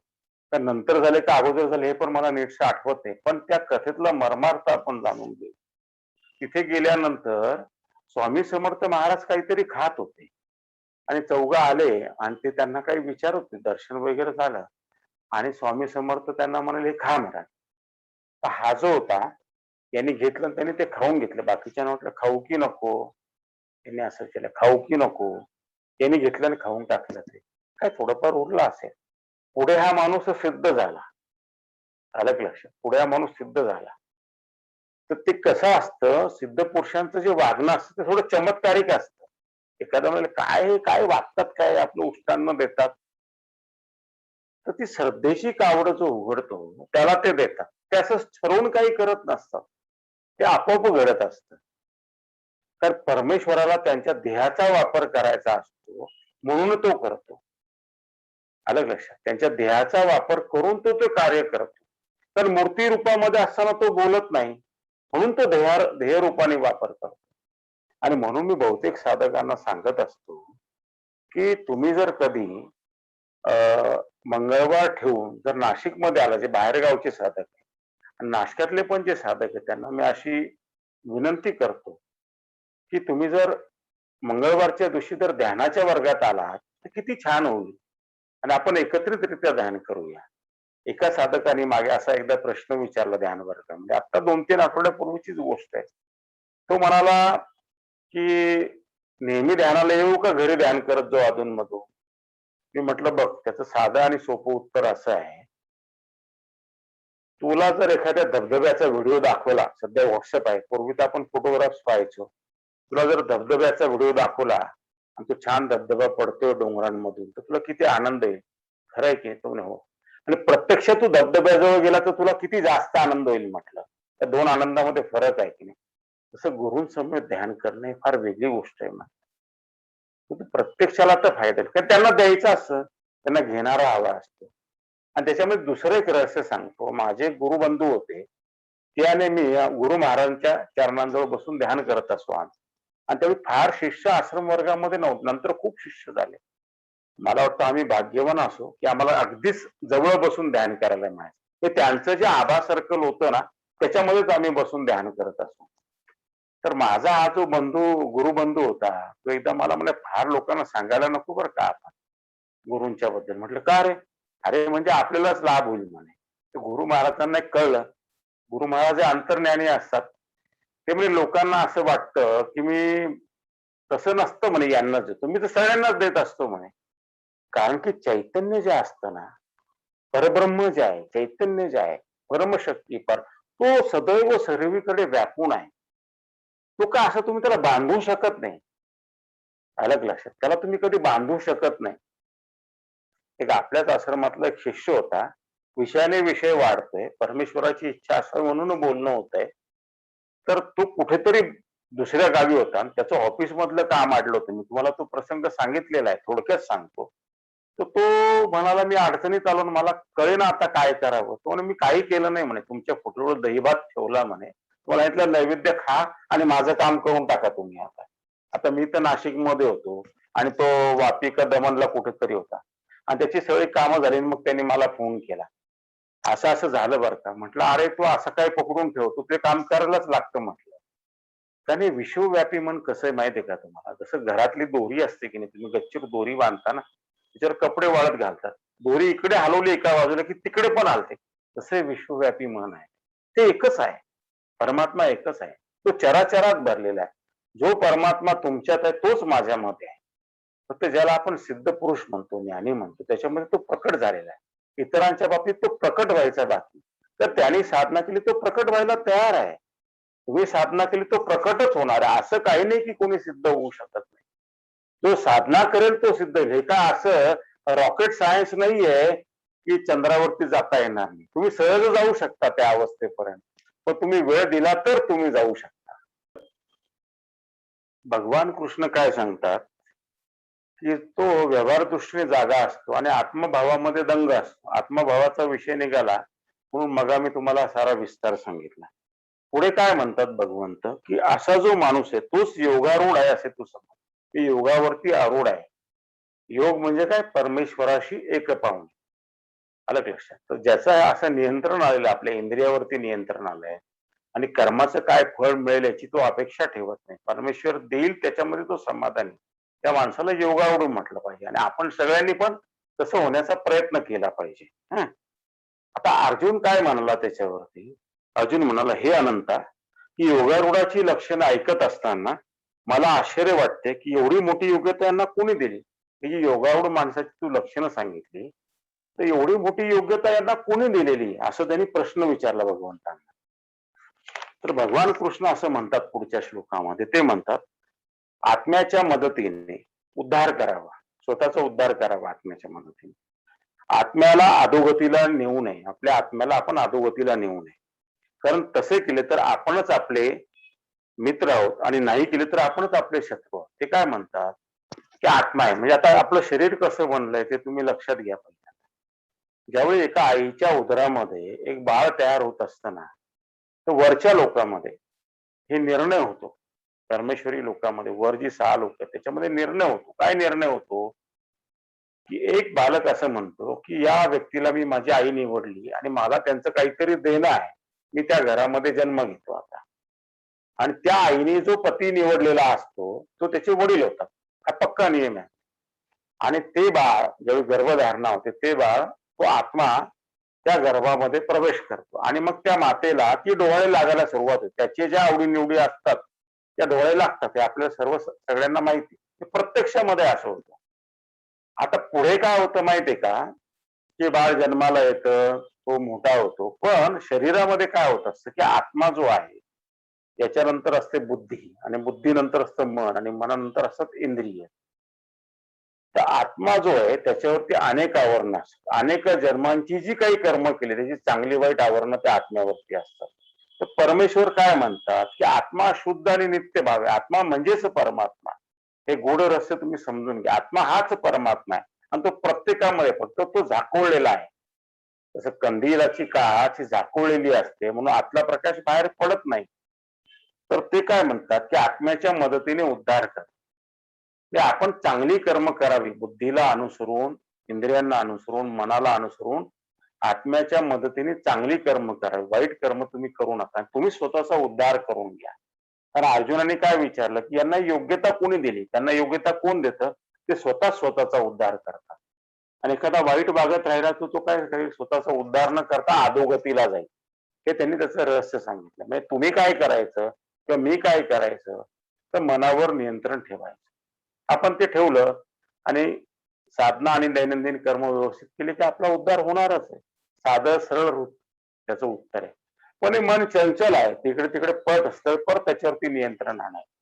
तर नंतर झाले का अगोदर झाले हे पण मला नीटसं आठवत नाही, पण त्या कथेतला मर्मार्थ आपण जाणून घेऊ. तिथे गेल्यानंतर स्वामी समर्थ महाराज काहीतरी खात होते आणि चौघं आले आणि ते त्यांना काही विचारत होते. दर्शन वगैरे झालं आणि स्वामी समर्थ त्यांना म्हणाले, "हे खा महाराज." तर हा जो होता यांनी घेतलं आणि त्यांनी ते खाऊन घेतलं. बाकीच्यांना वाटलं खाऊ की नको. त्यांनी असं केलं, खाऊ की नको. त्यांनी घेतलं आणि खाऊन टाकलं ते. काय थोडंफार उरलं असेल. पुढे हा माणूस सिद्ध झाला. आलं का लक्षात? पुढे हा माणूस सिद्ध झाला. तर ते कसं असतं, सिद्ध पुरुषांचं जे वागणं असतं ते थोडं चमत्कारिक असतं. एखादा म्हणाले, "काय हे काय वागतात काय? आपलं उष्टान्न देतात." तर ती श्रद्धेची कावड जो उघडतो त्याला ते देतात. ते असं ठरवून काही करत नसतात. ते आपोआप घडत असतं. तर परमेश्वराला त्यांच्या देहाचा वापर करायचा असतो म्हणून तो करतो. आलं का लक्षात? त्यांच्या देहाचा वापर करून तो ते कार्य करतो. तर मूर्ती रूपामध्ये असताना तो बोलत नाही, म्हणून तो देह रूपाने वापर करतो. आणि म्हणून मी बहुतेक साधकांना सांगत असतो की तुम्ही जर कधी मंगळवार ठेवून जर नाशिकमध्ये आला, जे बाहेरगावचे साधक आहे आणि नाशकातले पण जे साधक आहेत त्यांना मी अशी विनंती करतो की तुम्ही जर मंगळवारच्या दिवशी जर ध्यानाच्या वर्गात आलात तर किती छान होईल आणि आपण एकत्रितरित्या ध्यान करूया. एका साधकाने मागे असा एकदा प्रश्न विचारला ध्यान वर्गामध्ये, आता 2-3 आठवड्यापूर्वीचीच गोष्ट आहे. तो म्हणाला की नेहमी ध्यानाला येऊ का घरी ध्यान करत जाऊ अधूनमधून? मी म्हटलं बघ, त्याचं साधं आणि सोपं उत्तर असं आहे, तुला जर एखाद्या धबधब्याचा व्हिडिओ दाखवला, सध्या व्हॉट्सअप आहे, पूर्वी तर आपण फोटोग्राफ्स पाहायचो. तुला जर धबधब्याचा व्हिडिओ दाखवला आणि तो छान धबधबा पडतोय डोंगरांमधून तर तुला किती आनंद येईल. खरं आहे की तो हो. आणि प्रत्यक्ष तू धबधब्याजवळ गेला तर तुला किती जास्त आनंद होईल म्हटलं. त्या दोन आनंदामध्ये फरक आहे की नाही. तसं गुरूंसमोर ध्यान करणं ही फार वेगळी गोष्ट आहे. प्रत्यक्षाला तर फायदा आहे, कारण त्यांना द्यायचं असतं, त्यांना घेणारा हवा असतो. आणि त्याच्यामध्ये दुसरं एक रहस्य सांगतो. माझे गुरुबंधू होते, ते आणि मी गुरु महाराजांच्या चरणांजवळ बसून ध्यान करत असतो आज. आणि त्यावेळी फार शिष्य आश्रम वर्गामध्ये नव्हते, नंतर खूप शिष्य झाले. मला वाटतं आम्ही भाग्यवान असो की आम्हाला अगदीच जवळ बसून ध्यान करायला मिळायचं. ते त्यांचं जे आभा सर्कल होतं ना, त्याच्यामध्येच आम्ही बसून ध्यान करत असतो. तर माझा हा जो गुरुबंधू होता, तो एकदा मला म्हणे, फार लोकांना सांगायला नको बरं का आपण गुरूंच्या बद्दल. म्हटलं का रे? अरे म्हणजे आपल्यालाच लाभ होईल म्हणे. तर गुरु महाराजांना एक कळलं. गुरु महाराज हे अंतर्ज्ञानी असतात. ते म्हणजे लोकांना असं वाटतं की मी तसं नसतं म्हणे, यांनाच देतो मी तर सगळ्यांनाच देत असतो म्हणे. कारण की चैतन्य जे असतं ना, परब्रह्म जे आहे, चैतन्य जे आहे, परमशक्ती तो सदैव सर्वीकडे व्यापून आहे. तो का असं तुम्ही त्याला बांधू शकत नाही. अलग लक्षात. त्याला तुम्ही कधी बांधू शकत नाही. एक आपल्याच आश्रमातला एक शिष्य होता. विषयाने विषय वाढतोय. परमेश्वराची इच्छा असावी म्हणून बोलणं होतंय. तर तो कुठेतरी दुसऱ्या गावी होता आणि त्याचं ऑफिस मधलं काम अडलं होतं. मी तुम्हाला तो प्रसंग सांगितलेला आहे. थोडक्यात सांगतो. तर तो म्हणाला, "मी अडचणीत आलो आणि मला कळेना आता काय करावं." तो म्हणे, "मी काही केलं नाही," म्हणे. "तुमच्या फुटलीवर दहीभात ठेवला," म्हणे. "तुम्हाला इथलं नैवेद्य खा आणि माझं काम करून टाका तुम्ही आता." आता मी तर नाशिकमध्ये होतो आणि तो वापी का दमणला कुठेतरी होता आणि त्याची सगळी कामं झाली आणि मग त्यांनी मला फोन केला. असं-असं झालं बरं का. म्हटलं, "अरे तू असं काय पकडून ठेव, तू ते काम करायलाच लागतं," म्हटलं. त्याने विश्वव्यापी मन कसं आहे माहिती आहे का तुम्हाला? जसं घरातली दोरी असते की नाही, तुम्ही गच्चीवर दोरी बांधता ना, त्याच्यावर कपडे वाळत घालतात. दोरी इकडे हलवली एका बाजूला की तिकडे पण हलते. तसे विश्वव्यापी मन आहे. ते एकच आहे. परमात्मा एकच आहे. तो चराचरात भरलेला आहे. जो परमात्मा तुमच्यात आहे तोच माझ्यामध्ये आहे. फक्त ज्याला आपण सिद्ध पुरुष म्हणतो, ज्ञानी म्हणतो, त्याच्यामध्ये तो प्रकट झालेला आहे. इतरांच्या बाबतीत तो प्रकट व्हायचा बाकी. तर त्यांनी साधना केली, तो प्रकट व्हायला तयार आहे. तुम्ही साधना केली तो प्रकटच होणार आहे. असं काही नाही की कोणी सिद्ध होऊ शकत नाही. जो साधना करेल तो सिद्ध होईल. हे काय असं रॉकेट सायन्स नाहीये की चंद्रावरती जाता येणार नाही. तुम्ही सहज जाऊ शकता त्या अवस्थेपर्यंत. पण तुम्ही वेळ दिला तर तुम्ही जाऊ शकता. भगवान कृष्ण काय सांगतात, की तो व्यवहार दृष्टीने जागा असतो आणि आत्मभावामध्ये दंग असतो. आत्मभावाचा विषय निघाला म्हणून मग मी तुम्हाला सारा विस्तार सांगितला. पुढे काय म्हणतात भगवंत, की असा जो माणूस आहे तोच योगारूढ आहे असे तू समज. की योगावरती आरूढ आहे. योग म्हणजे काय? परमेश्वराशी एक पावणे. आलं का लक्षात? तर ज्याचं असं नियंत्रण आलेलं आपल्या इंद्रियावरती नियंत्रण आलंय आणि कर्माचं काय फळ मिळेल याची तो अपेक्षा ठेवत नाही. परमेश्वर देईल त्याच्यामध्ये तो समाधानी. त्या माणसाला योगारूढ म्हटलं पाहिजे आणि आपण सगळ्यांनी पण तसं होण्याचा प्रयत्न केला पाहिजे. हं. आता अर्जुन काय म्हणाला त्याच्यावरती? अर्जुन म्हणाला, "हे अनंता, की योगारूढाची लक्षणं ऐकत असताना मला आश्चर्य वाटते, की एवढी मोठी योग्यता यांना कोणी दिली? ही जी योगारूढ माणसाची तू लक्षणं सांगितली, तर एवढी मोठी योग्यता यांना कोणी दिलेली?" असं त्यांनी प्रश्न विचारला भगवंतांना. तर भगवान कृष्ण असं म्हणतात पुढच्या श्लोकामध्ये, ते म्हणतात, "आत्म्याच्या मदतीने उद्धार करावा. स्वतःचा उद्धार करावा आत्म्याच्या मदतीने. आत्म्याला अधोगतीला नेऊ नये. आपल्या आत्म्याला आपण अधोगतीला नेऊ नये. कारण तसे केले तर आपणच आपले मित्र आहोत आणि नाही केले तर आपणच आपले शत्रू आहोत." ते काय म्हणतात, की आत्मा आहे. म्हणजे आता आपलं शरीर कसं बनलंय ते तुम्ही लक्षात घ्या पहिल्यांदा. ज्यावेळी एका आईच्या उदरामध्ये एक बाळ तयार होत असताना, तर वरच्या लोकामध्ये हे निर्णय होतो. परमेश्वरी लोकामध्ये वर जी 6 लोक आहेत त्याच्यामध्ये निर्णय होतो. काय निर्णय होतो? की एक बालक असं म्हणतो, की या व्यक्तीला मी माझी आई निवडली आणि मला त्यांचं काहीतरी देणं आहे. मी त्या घरामध्ये जन्म घेतो आता. आणि त्या आईने जो पती निवडलेला असतो, तो त्याचे वडील होतात. हा पक्का नियम आहे. आणि ते बाळ ज्यावेळी गर्भधारणा होते, ते बाळ, तो आत्मा त्या गर्भामध्ये प्रवेश करतो आणि मग त्या मातेला ती डोहाळे लागायला सुरुवात होते. त्याचे ज्या आवडी-निवडी असतात, त्या डोहाळे लागतात. हे आपल्याला सगळ्यांना माहिती आहे. ते प्रत्यक्षामध्ये असं होतं. आता पुढे काय होतं माहितीये का? की बाळ जन्माला येतं, तो मोठा होतो. पण शरीरामध्ये काय होत असतं, की आत्मा जो आहे, याच्यानंतर असते बुद्धी आणि बुद्धीनंतर असतं मन आणि मनानंतर असतात इंद्रिय. तर आत्मा जो आहे त्याच्यावरती अनेक आवरणं असतात. अनेक जन्मांची जी काही कर्म केली त्याची चांगली वाईट आवरणं त्या आत्म्यावरती असतात. तर परमेश्वर काय म्हणतात, की आत्मा शुद्ध आणि नित्य भाव आहे. आत्मा म्हणजेच परमात्मा. हे गूढ रहस्य तुम्ही समजून घ्या. आत्मा हाच परमात्मा आहे आणि तो प्रत्येकामध्ये फक्त तो झाकोळलेला आहे. जसं कंदिलाची काच ही झाकोळलेली असते म्हणून आतला प्रकाश बाहेर पडत नाही. तर ते काय म्हणतात, की आत्म्याच्या मदतीने उद्धार कर. की आपण चांगली कर्म करावी बुद्धीला अनुसरून, इंद्रियांना अनुसरून, मनाला अनुसरून आत्म्याच्या मदतीने चांगली कर्म करावी. वाईट कर्म तुम्ही करू नका. तुम्ही स्वतःचा उद्धार करून घ्या. कारण अर्जुनाने काय विचारलं, की यांना योग्यता कोणी दिली? त्यांना योग्यता कोण देतं? ते स्वतः स्वतःचा उद्धार करतात. आणि एखादा वाईट वागत राहिला तर तो काय करेल? स्वतःचा उद्धार न करता अधोगतीला जाईल. हे त्यांनी त्याचं रहस्य सांगितलं. म्हणजे तुम्ही काय करायचं किंवा मी काय करायचं? तर मनावर नियंत्रण ठेवायचं. आपण ते ठेवलं आणि साधना आणि दैनंदिन कर्म व्यवस्थित केले की आपला उद्धार होणारच आहे. साधं सरळ रूप त्याचं उत्तर आहे. पण हे मन चंचल आहे. तिकडे-तिकडे पळत असतं. परत त्याच्यावरती नियंत्रण आणायचं.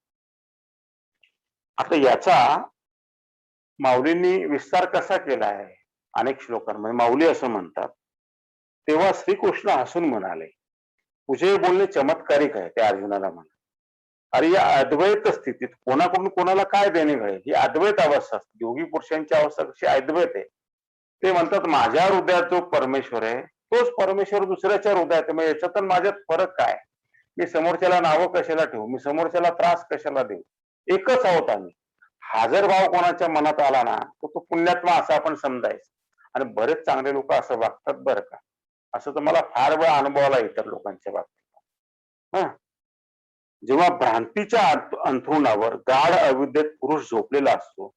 आता याचा माऊलींनी विस्तार कसा केला आहे अनेक श्लोकांमध्ये. माऊली असं म्हणतात, तेव्हा श्रीकृष्ण हसून म्हणाले, तुझे बोलणे चमत्कारिक आहे. त्या अर्जुनाला म्हणा, अरे या अद्वैत स्थितीत कोणाकडून कोणाला काय देणे घडेल, ही अद्वैत अवस्था असते. योगी पुरुषांची अवस्था कशी अद्वैत आहे. ते म्हणतात माझ्या हृदयात जो परमेश्वर आहे तोच परमेश्वर दुसऱ्याच्या हृदयात आहे. मग याच्यात आणि माझ्यात फरक काय? मी समोरच्याला नावं कशाला ठेवू, मी समोरच्याला त्रास कशाला देऊ? एकच आहोत आम्ही. हा जर भाव कोणाच्या मनात आला ना, तर तो पुण्यात्मा असं आपण समजायचं. आणि बरेच चांगले लोक असं वागतात बरं का. असं तर मला फार वेळा अनुभव आला इतर लोकांच्या बाबतीत. हं. जेव्हा भ्रांतीच्या अंथरुणावर गाढ अविद्येत पुरुष झोपलेला असतो,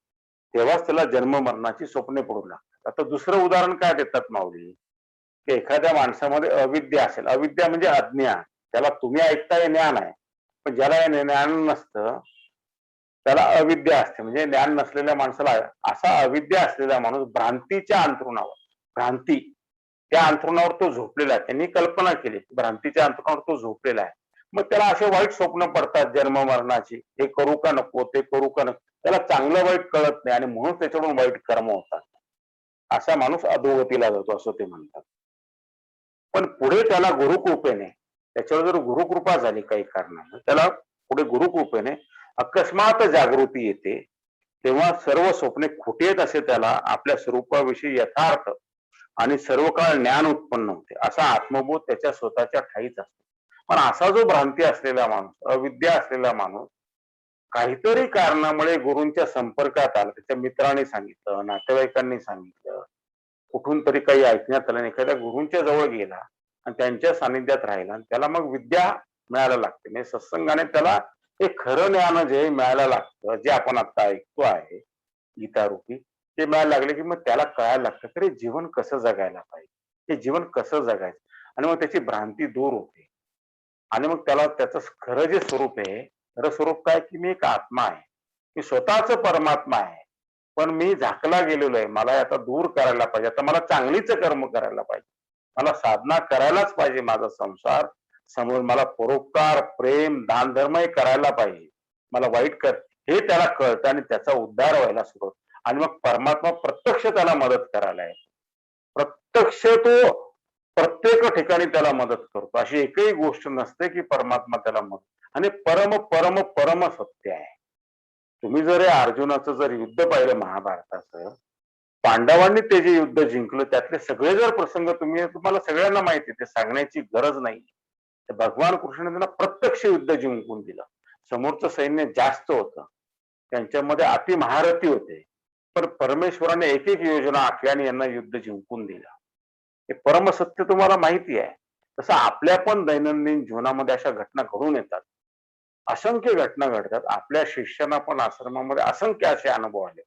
तेव्हाच त्याला जन्म मरणाची स्वप्ने पडू लागतात. आता दुसरं उदाहरण काय देतात माऊली, की एखाद्या माणसामध्ये अविद्या असेल. अविद्या म्हणजे अज्ञान. त्याला तुम्ही ऐकताय ज्ञान आहे, पण ज्याला हे ज्ञान नसतं त्याला अविद्या असते. म्हणजे ज्ञान नसलेल्या माणसाला असा अविद्या असलेला माणूस भ्रांतीच्या अंथरुणावर, भ्रांती त्या अंथरुणावर तो झोपलेला आहे. त्यांनी कल्पना केली भ्रांतीच्या अंथरुणावर तो झोपलेला आहे. मग त्याला असे वाईट स्वप्न पडतात जन्म मरणाची. हे करू का नको, ते करू का नको. त्याला चांगलं वाईट कळत नाही आणि म्हणून त्याच्याकडून वाईट कर्म होतात. असा माणूस अधोगतीला जातो असं ते म्हणतात. पण पुढे त्याला गुरुकृपेने, त्याच्यावर जर गुरुकृपा झाली काही कारणानं, त्याला पुढे गुरुकृपेने अकस्मात जागृती येते. तेव्हा सर्व स्वप्ने खोटी आहेत असे त्याला आपल्या स्वरूपाविषयी यथार्थ आणि सर्व काळ ज्ञान उत्पन्न होते. असा आत्मबोध त्याच्या स्वतःच्या ठाईच असतो. पण असा जो भ्रांती असलेला माणूस, अविद्या असलेला माणूस काहीतरी कारणामुळे गुरूंच्या संपर्कात आला, त्याच्या मित्रांनी सांगितलं, नातेवाईकांनी सांगितलं, कुठून तरी काही ऐकण्यात आलं, एखाद्या गुरूंच्या जवळ गेला आणि त्यांच्या सानिध्यात राहिला आणि त्याला मग विद्या मिळायला लागते. म्हणजे सत्संगाने त्याला हे खरं ज्ञान जे मिळायला लागतं, जे आपण आता ऐकतो आहे गीता रूपी, ते मिळायला लागले की मग त्याला कळायला लागतं तरी जीवन कसं जगायला पाहिजे, हे जीवन कसं जगायचं. आणि मग त्याची भ्रांती दूर होते आणि मग त्याला त्याचं खरं जे स्वरूप आहे, खरं स्वरूप काय, की मी एक आत्मा आहे, मी स्वतःच परमात्मा आहे. पण मी झाकला गेलेलो आहे. मला आता दूर करायला पाहिजे. आता मला चांगलीच कर्म करायला पाहिजे. मला साधना करायलाच पाहिजे. माझा संसार समोर मला परोपकार, प्रेम, दान धर्मही करायला पाहिजे. मला वाईट कर, हे त्याला कळतं आणि त्याचा उद्धार व्हायला सुरुवात. आणि मग परमात्मा प्रत्यक्ष त्याला मदत करायला आहे. प्रत्यक्ष तो प्रत्येक ठिकाणी त्याला मदत करतो. अशी एकही गोष्ट नसते की परमात्मा त्याला मदत. आणि परम परम परम सत्य आहे. तुम्ही जर या अर्जुनाचं जर युद्ध पाहिलं महाभारताचं, पांडवांनी ते जे युद्ध जिंकलं त्यातले सगळे जर प्रसंग तुम्हाला सगळ्यांना माहिती, ते सांगण्याची गरज नाही. भगवान कृष्णाने त्यांना प्रत्यक्ष युद्ध जिंकून दिलं. समोरचं सैन्य जास्त होतं, त्यांच्यामध्ये अति महारथी होते, पण परमेश्वराने एक एक योजना आखली आणि यांना युद्ध जिंकून दिलं. हे परमसत्य तुम्हाला माहिती आहे. तसं आपल्या पण दैनंदिन जीवनामध्ये अशा घटना घडून येतात. असंख्य घटना घडतात. आपल्या शिष्यांना पण आश्रमामध्ये असंख्य असे अनुभव आले.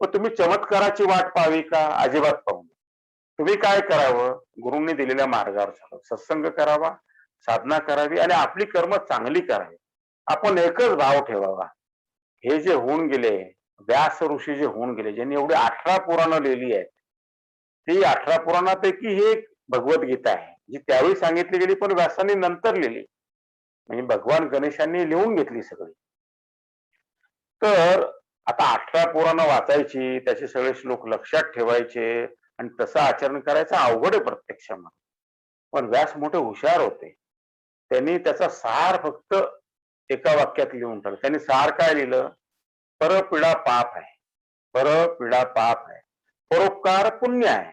मग तुम्ही चमत्काराची वाट पाहावी का? अजिबात पाहू नये. तुम्ही काय करावं? गुरूंनी दिलेल्या मार्गावर चालावं. सत्संग करावा, साधना करावी आणि आपली कर्म चांगली करावी. आपण एकच भाव ठेवावा. हे जे होऊन गेले, व्यास ऋषी जे होऊन गेले, ज्यांनी एवढी 18 पुराणं लिहिली आहेत, ती 18 पुराणापैकी ही एक भगवद्गीता आहे, जी त्यावेळी सांगितली गेली पण व्यासांनी नंतर लिहिली. म्हणजे भगवान गणेशांनी लिहून घेतली सगळी. तर आता 18 पुराणं वाचायची, त्याचे सगळे श्लोक लक्षात ठेवायचे आणि तसं आचरण करायचं अवघड आहे प्रत्यक्षामध्ये. पण व्यास मोठे हुशार होते. त्यांनी त्याचा सार फक्त एका वाक्यात लिहून टाकलं. त्यांनी सार काय लिहिलं? परपीडा पाप आहे, परपीडा पाप आहे, परोपकार पुण्य आहे.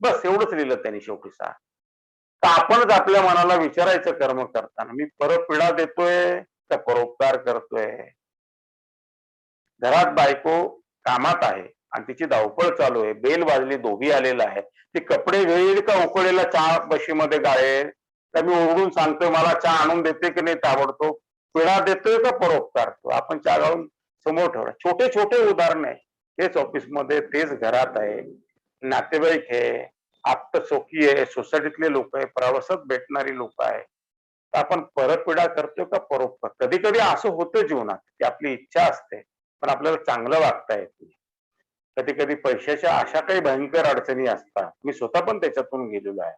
बस एवढंच लिहिलं त्यांनी शेवटी सार. तर आपणच आपल्या मनाला विचारायचं कर्म करताना, मी परपीडा देतोय का परोपकार करतोय? घरात बायको कामात आहे आणि तिची धावपळ चालू आहे, बेल वाजली, धोबी आलेला आहे, ती कपडे घेईल का उकळलेला चहा बशीमध्ये गाळेल? तर मी ओरडून सांगतोय मला चहा आणून देते की नाही ताबडतोब? पिढा देतोय का परोपकार? आपण चहा गाळून समोर ठेवला. छोटे छोटे उदाहरण आहे. तेच ऑफिसमध्ये, तेच घरात आहे, नातेवाईक आहे, आप्त सोकी आहे, सोसायटीतले लोक आहे, प्रवासात भेटणारी लोक आहे. तर आपण परपीडा करतोय का परोपकार? कधी कधी असं होतं जीवनात की आपली इच्छा असते पण आपल्याला चांगलं वागता येत नाही. कधी कधी पैशाच्या अशा काही भयंकर अडचणी असतात, मी स्वतः पण त्याच्यातून गेलेलो आहे,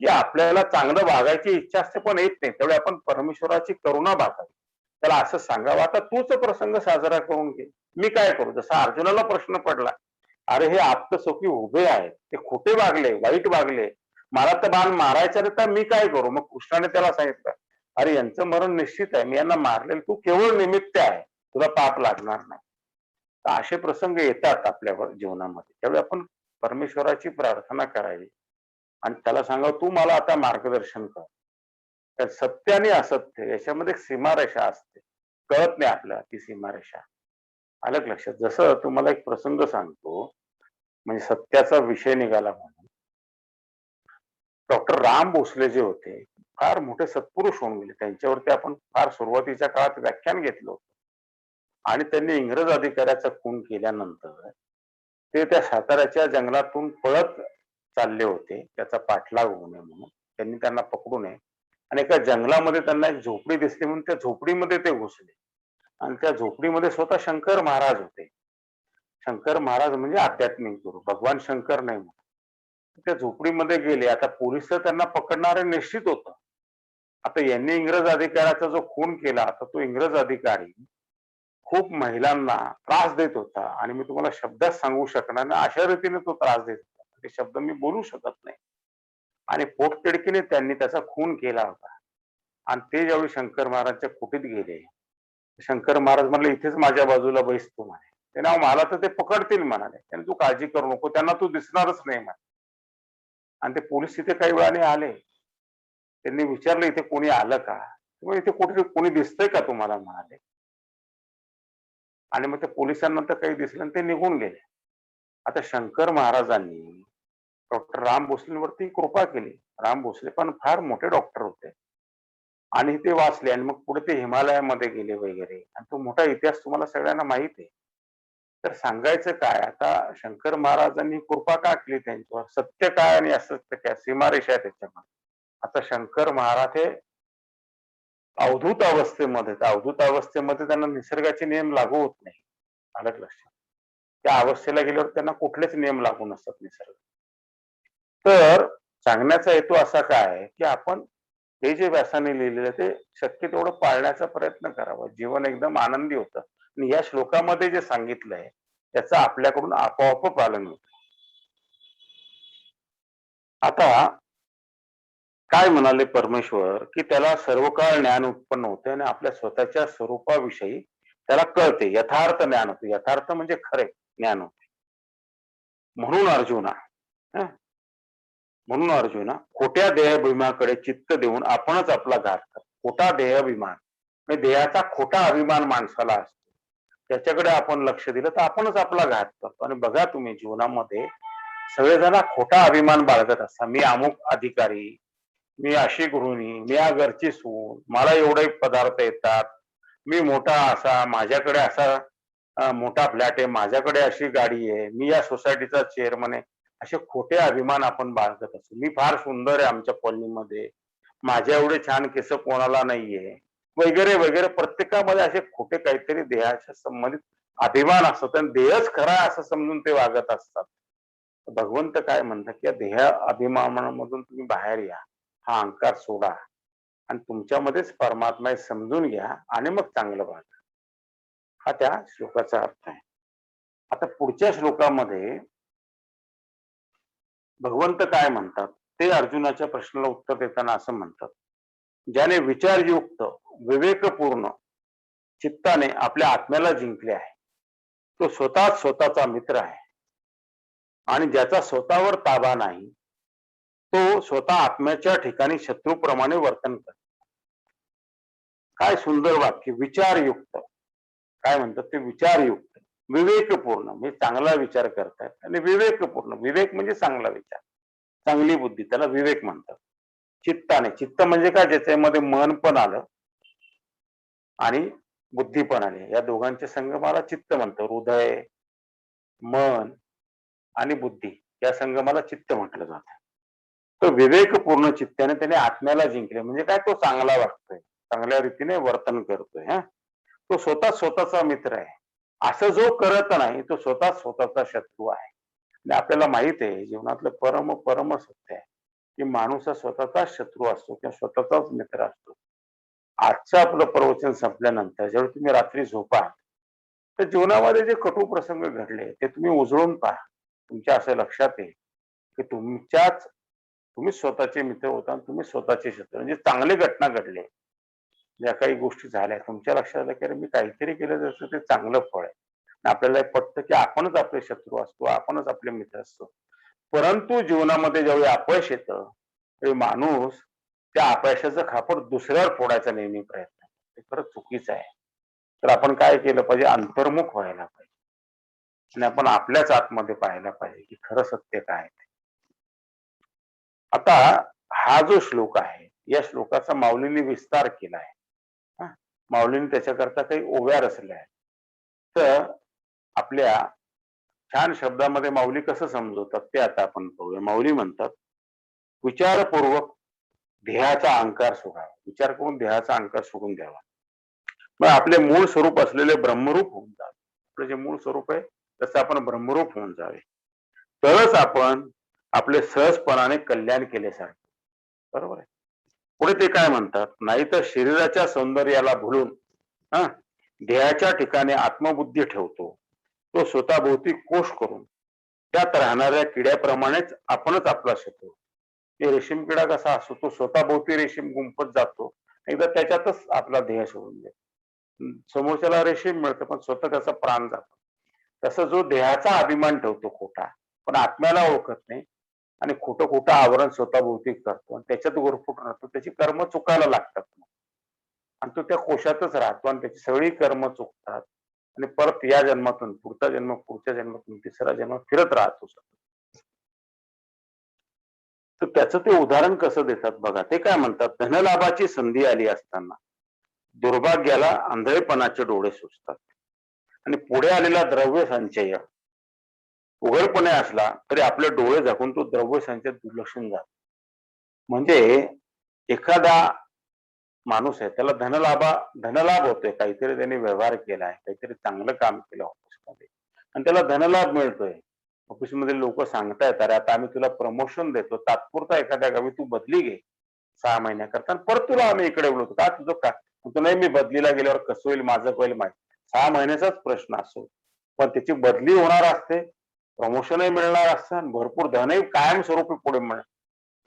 की आपल्याला चांगलं वागायची इच्छा असते पण येत नाही. त्यावेळी आपण परमेश्वराची करुणा भागावी. त्याला असं सांगावं, आता तूच प्रसंग साजरा करून घे, मी काय करू? जसा अर्जुनाला प्रश्न पडला, अरे हे आप्तसखी उभे आहेत, ते खोटे वागले, वाईट वागले, मला तर बाण मारायचं नाही तर मी काय करू? मग कृष्णाने त्याला सांगितलं, अरे यांचं मरण निश्चित आहे, मी यांना मारलेलं, तू केवळ निमित्त आहे, तुला पाप लागणार नाही. तर असे प्रसंग येतात आपल्या जीवनामध्ये, त्यावेळी आपण परमेश्वराची प्रार्थना करावी आणि त्याला सांगावं, तू मला आता मार्गदर्शन कर. तर सत्य आणि असत्य याच्यामध्ये एक सीमारेषा असते, कळत नाही आपल्याला ती सीमारेषा. आलं का लक्षात? जसं तुम्हाला एक प्रसंग सांगतो, म्हणजे सत्याचा विषय निघाला म्हणून. डॉक्टर राम भोसले जे होते, फार मोठे सत्पुरुष होऊन गेले. त्यांच्यावरती आपण फार सुरुवातीच्या काळात व्याख्यान घेतलं होतं आणि त्यांनी इंग्रज अधिकाऱ्याचा खून केल्यानंतर ते त्या साताऱ्याच्या जंगलातून पळत चालले होते, त्याचा पाठलाग होऊ नये म्हणून. त्यांनी त्यांना पकडू नये आणि एका जंगलामध्ये त्यांना एक झोपडी दिसली म्हणून त्या झोपडीमध्ये ते घुसले आणि त्या झोपडीमध्ये स्वतः शंकर महाराज होते. शंकर महाराज म्हणजे आध्यात्मिक गुरु, भगवान शंकर नाही म्हणून. त्या झोपडीमध्ये गेले. आता पोलीस तर त्यांना पकडणारे निश्चित होतं. आता यांनी इंग्रज अधिकाऱ्याचा जो खून केला, तर तो इंग्रज अधिकारी खूप महिलांना त्रास देत होता आणि मी तुम्हाला शब्दात सांगू शकणार नाही, अशा रीतीने तो त्रास देत होता. ते शब्द मी बोलू शकत नाही आणि पोटतिडकीने त्यांनी त्याचा खून केला होता. आणि ते ज्यावेळी शंकर महाराजच्या कुटीत गेले, शंकर महाराज म्हणले, इथेच माझ्या बाजूला बैस तू म्हणे. ते नाव मला तर ते पकडतील म्हणाले, त्याने तू काळजी करू नको, त्यांना तू दिसणारच नाही म्हणे. आणि ते पोलीस तिथे काही वेळाने आले. त्यांनी विचारलं, इथे कोणी आलं का? इथे कुठे कोणी दिसतंय का तुम्हाला म्हणाले. आणि मग त्या पोलिसांना तर काही दिसलं आणि ते निघून गेले. आता शंकर महाराजांनी डॉक्टर राम भोसलेंवरती कृपा केली. राम भोसले पण फार मोठे डॉक्टर होते आणि ते वाचले आणि मग पुढे ते हिमालयामध्ये गेले वगैरे आणि तो मोठा इतिहास तुम्हाला सगळ्यांना माहित आहे. तर सांगायचं काय, आता शंकर महाराजांनी कृपा का केली त्यांच्यावर? सत्य काय आणि असत्य काय, सीमारेषा आहे त्याच्यामध्ये. आता शंकर महाराज हे अवधूत अवस्थेमध्ये, त्या अवधूत अवस्थेमध्ये त्यांना निसर्गाचे नियम लागू होत नाही. आलं का लक्षात? त्या अवस्थेला गेल्यावर त्यांना कुठलेच नियम लागू नसतात निसर्ग. तर सांगण्याचा हेतू असा काय, की आपण हे जे व्यासाने लिहिलेलं ते शक्य तेवढं पाळण्याचा प्रयत्न करावा. जीवन एकदम आनंदी होतं आणि या श्लोकामध्ये जे सांगितलंय त्याचं आपल्याकडून आपोआप पालन होतं. आता काय म्हणाले परमेश्वर, की त्याला सर्व काळ ज्ञान उत्पन्न होते आणि आपल्या स्वतःच्या स्वरूपाविषयी त्याला कळते, यथार्थ ज्ञान होते. यथार्थ म्हणजे खरे ज्ञान होते. म्हणून अर्जुना, हं, म्हणून अर्जुना, खोट्या देहभिमाकडे चित्त देऊन आपणच आपला घात कर. खोटा देहभिमान म्हणजे देहाचा खोटा अभिमान माणसाला असतो. त्याच्याकडे आपण लक्ष दिलं तर आपणच आपला घात करतो. आणि बघा तुम्ही जीवनामध्ये सगळेजण खोटा अभिमान बाळगत असतात. मी अमुक अधिकारी, मी अशी गृहिणी, मी या घरची सून, मला एवढे पदार्थ येतात, मी मोठा असा, माझ्याकडे असा मोठा फ्लॅट आहे, माझ्याकडे अशी गाडी आहे, मी या सोसायटीचा चेअरमन आहे. असे खोटे अभिमान आपण बाळगत असतो. मी फार सुंदर आहे आमच्या कॉलनीमध्ये, माझ्या एवढे छान केस कोणाला नाहीये, वगैरे वगैरे. प्रत्येकामध्ये असे खोटे काहीतरी देहाच्या संबंधित अभिमान असतात आणि देहच खरा आहे असं समजून ते वागत असतात. भगवंत काय म्हणतात, की या देह अभिमानामधून तुम्ही बाहेर या, हा अहंकार सोडा आणि तुमच्यामध्येच परमात्मा आहे समजून घ्या आणि मग चांगलं वागा. हा त्या श्लोकाचा अर्थ आहे. आता पुढच्या श्लोकामध्ये भगवंत काय म्हणतात, ते अर्जुनाच्या प्रश्नाला उत्तर देताना असं म्हणतात, ज्याने विचारयुक्त विवेकपूर्ण चित्ताने आपल्या आत्म्याला जिंकले आहे, तो स्वतःच स्वतःचा मित्र आहे आणि ज्याचा स्वतःवर ताबा नाही, तो स्वतः आत्म्याच्या ठिकाणी शत्रूप्रमाणे वर्तन करतो. काय सुंदर वाक्य. विचारयुक्त, काय म्हणतात ते, विचारयुक्त, विवेकपूर्ण म्हणजे चांगला विचार करतायत आणि विवेकपूर्ण, विवेक म्हणजे चांगला विचार, चांगली बुद्धी, त्याला विवेक म्हणतात. चित्ताने, चित्त म्हणजे काय, ज्याच्यामध्ये मन पण आलं आणि बुद्धी पण आली, या दोघांच्या संगमाला चित्त म्हणतं. हृदय, मन आणि बुद्धी या संगमाला चित्त म्हटलं जातं. तो विवेकपूर्ण चित्ताने त्याने आत्म्याला जिंकले म्हणजे काय, तो चांगला वागतोय, चांगल्या रीतीने वर्तन करतोय. तो स्वतः स्वतःचा मित्र आहे. असं जो करत नाही तो स्वतः स्वतःचा शत्रू आहे. आणि आपल्याला माहित आहे जीवनातलं परम परम सत्य आहे, की माणूस हा स्वतःचाच शत्रू असतो किंवा स्वतःचाच मित्र असतो. आजचं आपलं प्रवचन संपल्यानंतर जेव्हा तुम्ही रात्री झोपा, तर जीवनामध्ये जे कटू प्रसंग घडले ते तुम्ही उजळून पहा. तुमच्या असं लक्षात येईल की तुम्ही स्वतःचे मित्र होता आणि तुम्ही स्वतःचे शत्रू, म्हणजे चांगली घटना घडली, ज्या काही गोष्टी झाल्या तुमच्या लक्षात आलं की अरे मी काहीतरी केलं जसं ते चांगलं फळ आहे. आणि आपल्याला हे पटतं की आपणच आपले शत्रू असतो, आपणच आपले मित्र असतो. परंतु जीवनामध्ये ज्यावेळी अपयश येतं त्यावेळी माणूस त्या अपयशाचं खापर दुसऱ्यावर फोडायचा नेहमी प्रयत्न करतो. ते खरंच चुकीचं आहे. तर आपण काय केलं पाहिजे, अंतर्मुख व्हायला पाहिजे आणि आपण आपल्याच आतमध्ये पाहायला पाहिजे की खरं सत्य काय आहे ते. आता हा जो श्लोक आहे, या श्लोकाचा माऊलींनी विस्तार केला आहे. हा, माऊलींनी त्याच्याकरता काही ओव्या रचल्या आहेत. तर आपल्या छान शब्दामध्ये माऊली कसं समजवतात ते आता आपण पाहूया. माऊली म्हणतात, विचारपूर्वक ध्येयाचा अहंकार सोडावा. विचार करून ध्येयाचा अहंकार सोडून द्यावा. मग आपले मूळ स्वरूप असलेले ब्रह्मरूप होऊन जावे. आपलं जे मूळ स्वरूप आहे तसं आपण ब्रह्मरूप होऊन जावे. तरच आपण आपले सहजपणाने कल्याण केल्यासारखे. बरोबर आहे. पुढे ते काय म्हणतात, नाही तर शरीराच्या सौंदर्याला भुलून हा ध्येयाच्या ठिकाणी आत्मबुद्धी ठेवतो. तो स्वतःभोवती कोश करून त्यात राहणाऱ्या किड्याप्रमाणेच आपणच आपला शत्रू. ते रेशीम किडा कसा असतो, तो स्वतःभोवती रेशीम गुंफत जातो, एकदा त्याच्यातच आपला ध्येय सोडून देतो. समोरच्याला रेशीम मिळतं पण स्वतः त्याचा प्राण जातो. तसं जो देहाचा अभिमान ठेवतो खोटा, पण आत्म्याला ओळखत नाही आणि खोटं खोटं आवरण स्वतःभोवती करतो आणि त्याच्यात गुरफटून राहतो, त्याची कर्म चुकायला लागतात आणि तो त्या कोशातच राहतो आणि त्याची सगळी कर्म चुकतात आणि परत या जन्मातून पुढचा जन्म, पुढच्या जन्मातून तिसरा जन्म फिरत राहतो. तर त्याचं ते उदाहरण कसं देतात बघा. ते काय म्हणतात, धनलाभाची संधी आली असताना दुर्भाग्याला आंधळेपणाचे डोळे सुचतात आणि पुढे आलेला द्रव्य संचय उघडपणे असला तरी आपले डोळे झाकून तो द्रव्य संचय दुर्लक्षून जातो. म्हणजे एखादा माणूस आहे, त्याला धनलाभ होतोय, काहीतरी त्याने व्यवहार केलाय, काहीतरी चांगलं काम केलं ऑफिसमध्ये आणि त्याला धनलाभ मिळतोय. ऑफिसमध्ये लोक सांगतायत, अरे आता आम्ही तुला प्रमोशन देतो, तात्पुरता एखाद्या गावी तू बदली घे 6 महिन्याकरता आणि परत तुला आम्ही इकडे बोलवतो. का तुझं का म्हणतो, नाही मी बदलीला गेल्यावर कसं होईल, माझं होईल माहिती. 6 महिन्याचाच प्रश्न असो, पण त्याची बदली होणार असते, प्रमोशनही मिळणार असतं आणि भरपूर धनही कायमस्वरूपी पुढे मिळणार.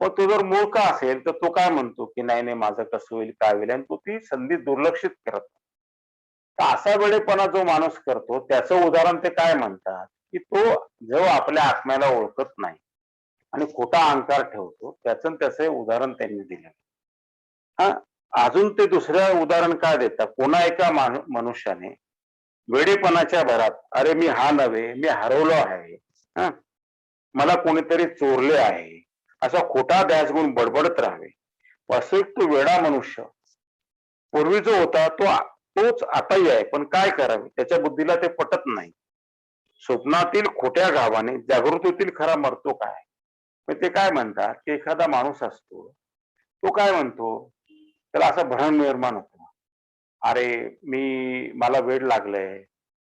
पण तो जर मूर्ख असेल तर तो काय म्हणतो की नाही नाही माझं कसं होईल काय होईल आणि तो ती संधी दुर्लक्षित करत. तर असा वेळेपणा जो माणूस करतो त्याचं उदाहरण ते काय म्हणतात, की तो जो आपल्या आत्म्याला ओळखत नाही आणि खोटा अहंकार ठेवतो, त्याचं हे उदाहरण त्यांनी दिलं. हा, अजून ते दुसरं उदाहरण काय देतात, कोणा एका मनुष्याने वेडेपणाच्या भरात अरे मी हा नव्हे मी हरवलो आहे, हा मला कोणीतरी चोरले आहे, असा खोटा ध्यास घेऊन बडबडत राहावे. वास्तविक तो वेडा मनुष्य पूर्वी जो होता तोच आताही आहे, पण काय करावे त्याच्या बुद्धीला ते पटत नाही. स्वप्नातील खोट्या गावाने जागृतीतील खरा मरतो काय. मग ते काय म्हणतात की एखादा माणूस असतो, तो काय म्हणतो, त्याला असा भ्रम निर्माण होतो, अरे मला वेड लागलंय,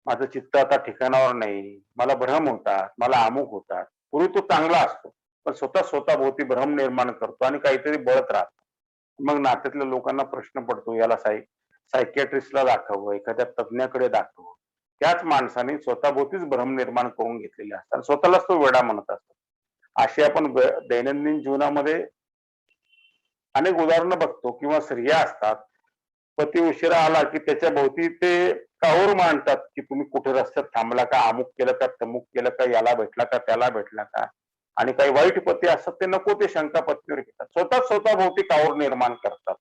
माझं चित्त आता ठिकाणावर नाही, मला भ्रम होतात, मला अमुक होतात. पूर्वी तो चांगला असतो, पण स्वतःभोवती भ्रम निर्माण करतो आणि काहीतरी बळत राहतो. मग नात्यातल्या लोकांना प्रश्न पडतो, याला सायकियाट्रिस्टला दाखवावं, एखाद्या तज्ञाकडे दाखवावं. त्याच माणसाने स्वतःभोवतीच भ्रम निर्माण करून घेतलेले असतात, स्वतःलाच तो वेडा म्हणत असतो. अशी आपण दैनंदिन जीवनामध्ये अनेक उदाहरणं बघतो किंवा स्त्रिया असतात, पती उशिरा आला की त्याच्या भोवती ते काहूर मांडतात की तुम्ही कुठे रस्त्यात थांबला का, अमुक केलं का, तमुक केलं का, याला भेटला का, त्याला भेटला का. आणि काही वाईट पती असतात ते नको ते शंका पत्नीवर घेतात, स्वतः भोवती काहूर निर्माण करतात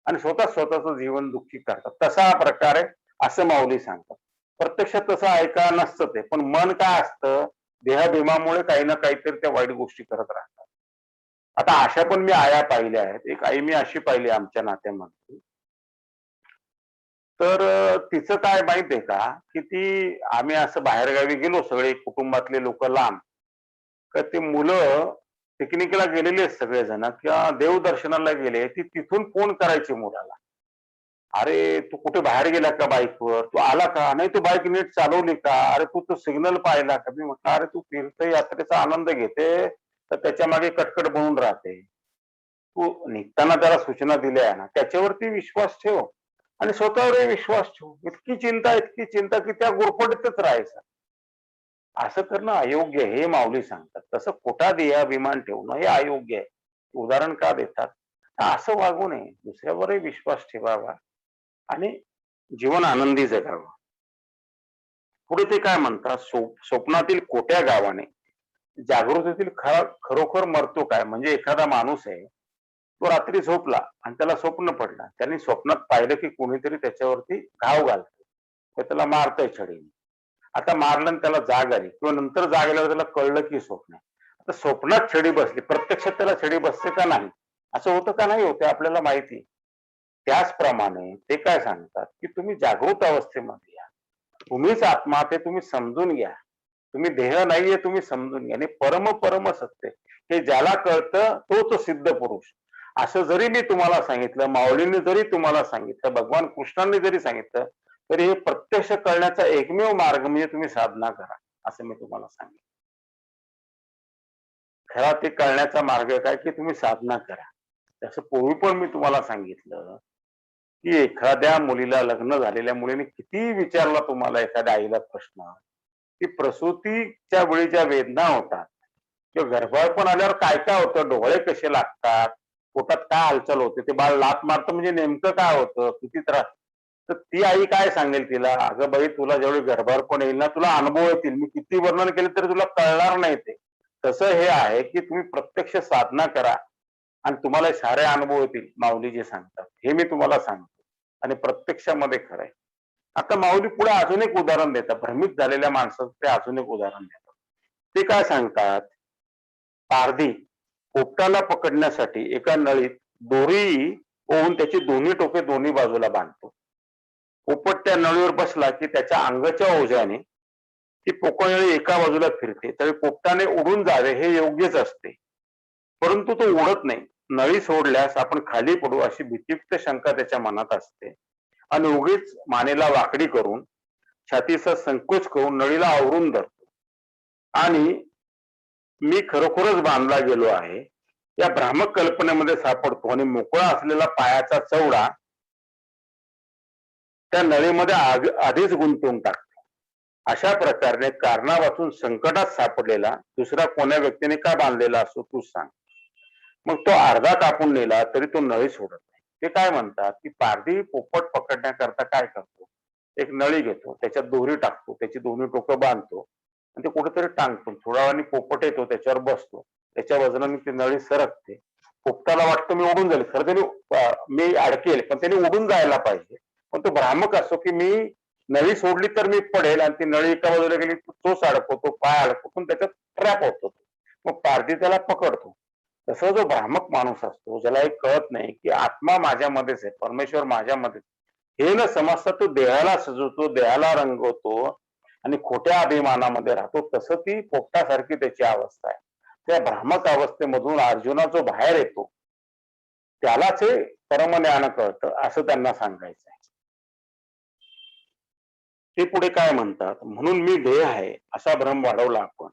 आणि स्वतःच जीवन दुःखी करतात. तसा हा प्रकार आहे असं माऊली सांगतात. प्रत्यक्षात तसं ऐका नसतं ते, पण मन काय असतं, देहभीमामुळे काही ना काहीतरी त्या वाईट गोष्टी करत राहतात. आता अशा पण मी आया पाहिल्या आहेत. एक आई मी अशी पाहिली आमच्या नात्यामध्ये, तर तिचं काय माहितीये का, की आम्ही असं बाहेरगावी गेलो सगळे कुटुंबातले लोक लांब, तर ते मुलं पिकनिकला गेलेली आहेत सगळेजण किंवा देवदर्शनाला गेले, ती तिथून फोन करायची मुलाला, अरे तू कुठे बाहेर गेला का, बाईकवर तू आला का नाही, तू बाईक नीट चालवली का, अरे तू तो सिग्नल पाहिला का. मी म्हटलं अरे तू तीर्थयात्रेचा आनंद घेते तर त्याच्या मागे कटकट बनून राहते. तू निघताना त्याला सूचना दिल्या आहे ना, त्याच्यावरती विश्वास ठेव आणि स्वतःवरही विश्वास ठेव. इतकी चिंता की त्या गुरफटीतच राहायचं. असं करणं अयोग्य आहे, हे माऊली सांगतात. तसं खोटा देहाभिमान ठेवणं हे अयोग्य आहे. उदाहरण का देतात? असं वागू नये. दुसऱ्यावरही विश्वास ठेवावा आणि जीवन आनंदी जगावं. पुढे ते काय म्हणतात, स्वप्नातील खोट्या गावाने जागृतीतील खरोखर मरतो काय? म्हणजे एखादा माणूस आहे, तो रात्री झोपला आणि त्याला स्वप्न पडला. त्यांनी स्वप्नात पाहिलं की कोणीतरी त्याच्यावरती घाव घालतंय, तर त्याला मारतंय छडीने. आता मारलं आणि त्याला जाग आली किंवा नंतर जाग आल्यावर त्याला कळलं की स्वप्न आहे. आता स्वप्नात छडी बसली, प्रत्यक्षात त्याला छडी बसते का नाही? असं होतं का नाही होत आपल्याला माहिती. त्याचप्रमाणे ते काय सांगतात की तुम्ही जागृत अवस्थेमध्ये या. तुम्हीच आत्मा, ते तुम्ही समजून घ्या. तुम्ही देह नाहीये, तुम्ही समजून घ्या. आणि परम परम सत्य हे ज्याला कळतं तो सिद्ध पुरुष. असं जरी मी तुम्हाला सांगितलं, माऊलींनी जरी तुम्हाला सांगितलं, भगवान कृष्णांनी जरी सांगितलं, तरी हे प्रत्यक्ष कळण्याचा एकमेव मार्ग म्हणजे तुम्ही साधना करा, असं मी तुम्हाला सांगितलं. खरा ते कळण्याचा मार्ग काय की तुम्ही साधना करा. तसं पूर्वी पण मी तुम्हाला सांगितलं की एखाद्या मुलीला, लग्न झालेल्या मुलीने किती विचारला तुम्हाला एखाद्या आईला प्रश्न, की प्रसूतीच्या वेळी ज्या वेदना होतात किंवा गर्भारपण आल्यावर काय काय होतं, डोळे कसे लागतात, पोटात काय हालचाल होते, ते बाळ लाथ मारतं म्हणजे नेमकं काय होतं, किती त्रास. तर ती आई काय सांगेल तिला, अगं बाई तुला ज्यावेळी गर्भारपण येईल ना, तुला अनुभव येतील, मी किती वर्णन केलं तरी तुला कळणार नाही ते. तसं हे आहे की तुम्ही प्रत्यक्ष साधना करा आणि तुम्हाला सारे अनुभव येतील, माऊली जे सांगतात हे मी तुम्हाला सांगतो आणि प्रत्यक्षामध्ये खरंय. आता माऊली पुढे अजून एक उदाहरण देतात, भ्रमित झालेल्या माणसाचं ते अजून एक उदाहरण देतात. ते काय सांगतात, पारधी पोपटाला पकडण्यासाठी एका नळीत दोरी ओवून त्याची दोन्ही टोके दोन्ही बाजूला बांधतो. पोपट त्या नळीवर बसला की त्याच्या अंगाच्या ओझ्याने ती पोकळनळी एका बाजूला फिरते, तरी पोपटाने उडून जावे हे योग्यच असते. परंतु तो उडत नाही. नळी सोडल्यास आपण खाली पडू अशी भीतियुक्त शंका त्याच्या मनात असते आणि उगीच मानेला वाकडी करून छातीचा संकोच करून नळीला आवरून धरतो आणि मी खरोखरच बांधला गेलो आहे या भ्रामक कल्पनेमध्ये सापडतो आणि मोकळा असलेला पायाचा चवडा त्या नळीमध्ये आधीच गुंतवून टाकतो. अशा प्रकारे कारणावाचून संकटात सापडलेला दुसरा कोण्या व्यक्तीने का बांधलेला असो तू सांग. मग तो अर्धा कापून नेला तरी तो नळी सोडत नाही. ते काय म्हणतात की पारधी पोपट पकडण्याकरता काय करतो, एक नळी घेतो, त्याच्यात दोरी टाकतो, त्याची दोन्ही टोकं बांधतो आणि ते कुठेतरी टांगतो. थोड्या वेळाने पोपट येतो, त्याच्यावर बसतो, त्याच्या वजनाने ती नळी सरकते. पोपटाला वाटतं मी उडून जाईल, खरं त्याने मी अडकेल, पण त्याने उडून जायला पाहिजे. पण तो भ्रामक असतो की मी नळी सोडली तर मी पडेल आणि ती नळी एका बाजूला गेली तोच अडकवतो, पाय अडकवतो, त्याच्यात ट्रॅप होतो. मग पारधी त्याला पकडतो. तसा जो भ्रामक माणूस असतो, ज्याला हे कळत नाही की आत्मा माझ्यामध्येच आहे, परमेश्वर माझ्यामध्येच, हे न समजता तो देहाला सजवतो, देहाला रंगवतो आणि खोट्या अभिमानामध्ये राहतो. तसं ती पोपटासारखी त्याची अवस्था आहे. त्या भ्रामक अवस्थेमधून अर्जुना जो बाहेर येतो त्यालाच हे परमज्ञान कळतं, असं त्यांना सांगायचं आहे. ते पुढे काय म्हणतात, म्हणून मी देह आहे असा भ्रम वाढवला आपण,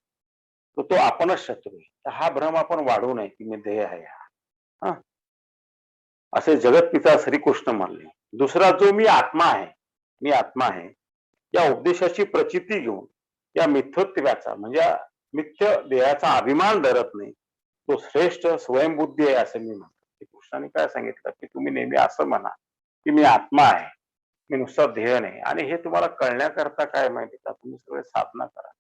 तर तो आपणच शत्रू आहे. तर हा भ्रम आपण वाढवू नये की मी देह आहे हा. असे जगतपिता श्रीकृष्ण मानले. दुसरा जो मी आत्मा आहे, मी आत्मा आहे या उपदेशाची प्रचिती घेऊन या मिथ्यत्वाचा म्हणजे मिथ्य देहाचा अभिमान धरत नाही, तो श्रेष्ठ स्वयंबुद्धी आहे असं मी म्हणतो. कृष्णाने काय सांगितलं की तुम्ही नेहमी असं म्हणा की मी आत्मा आहे, मी नुसता देह नाही. आणि हे तुम्हाला कळण्याकरता काय माहिती का, तुम्ही सगळे साधना करा.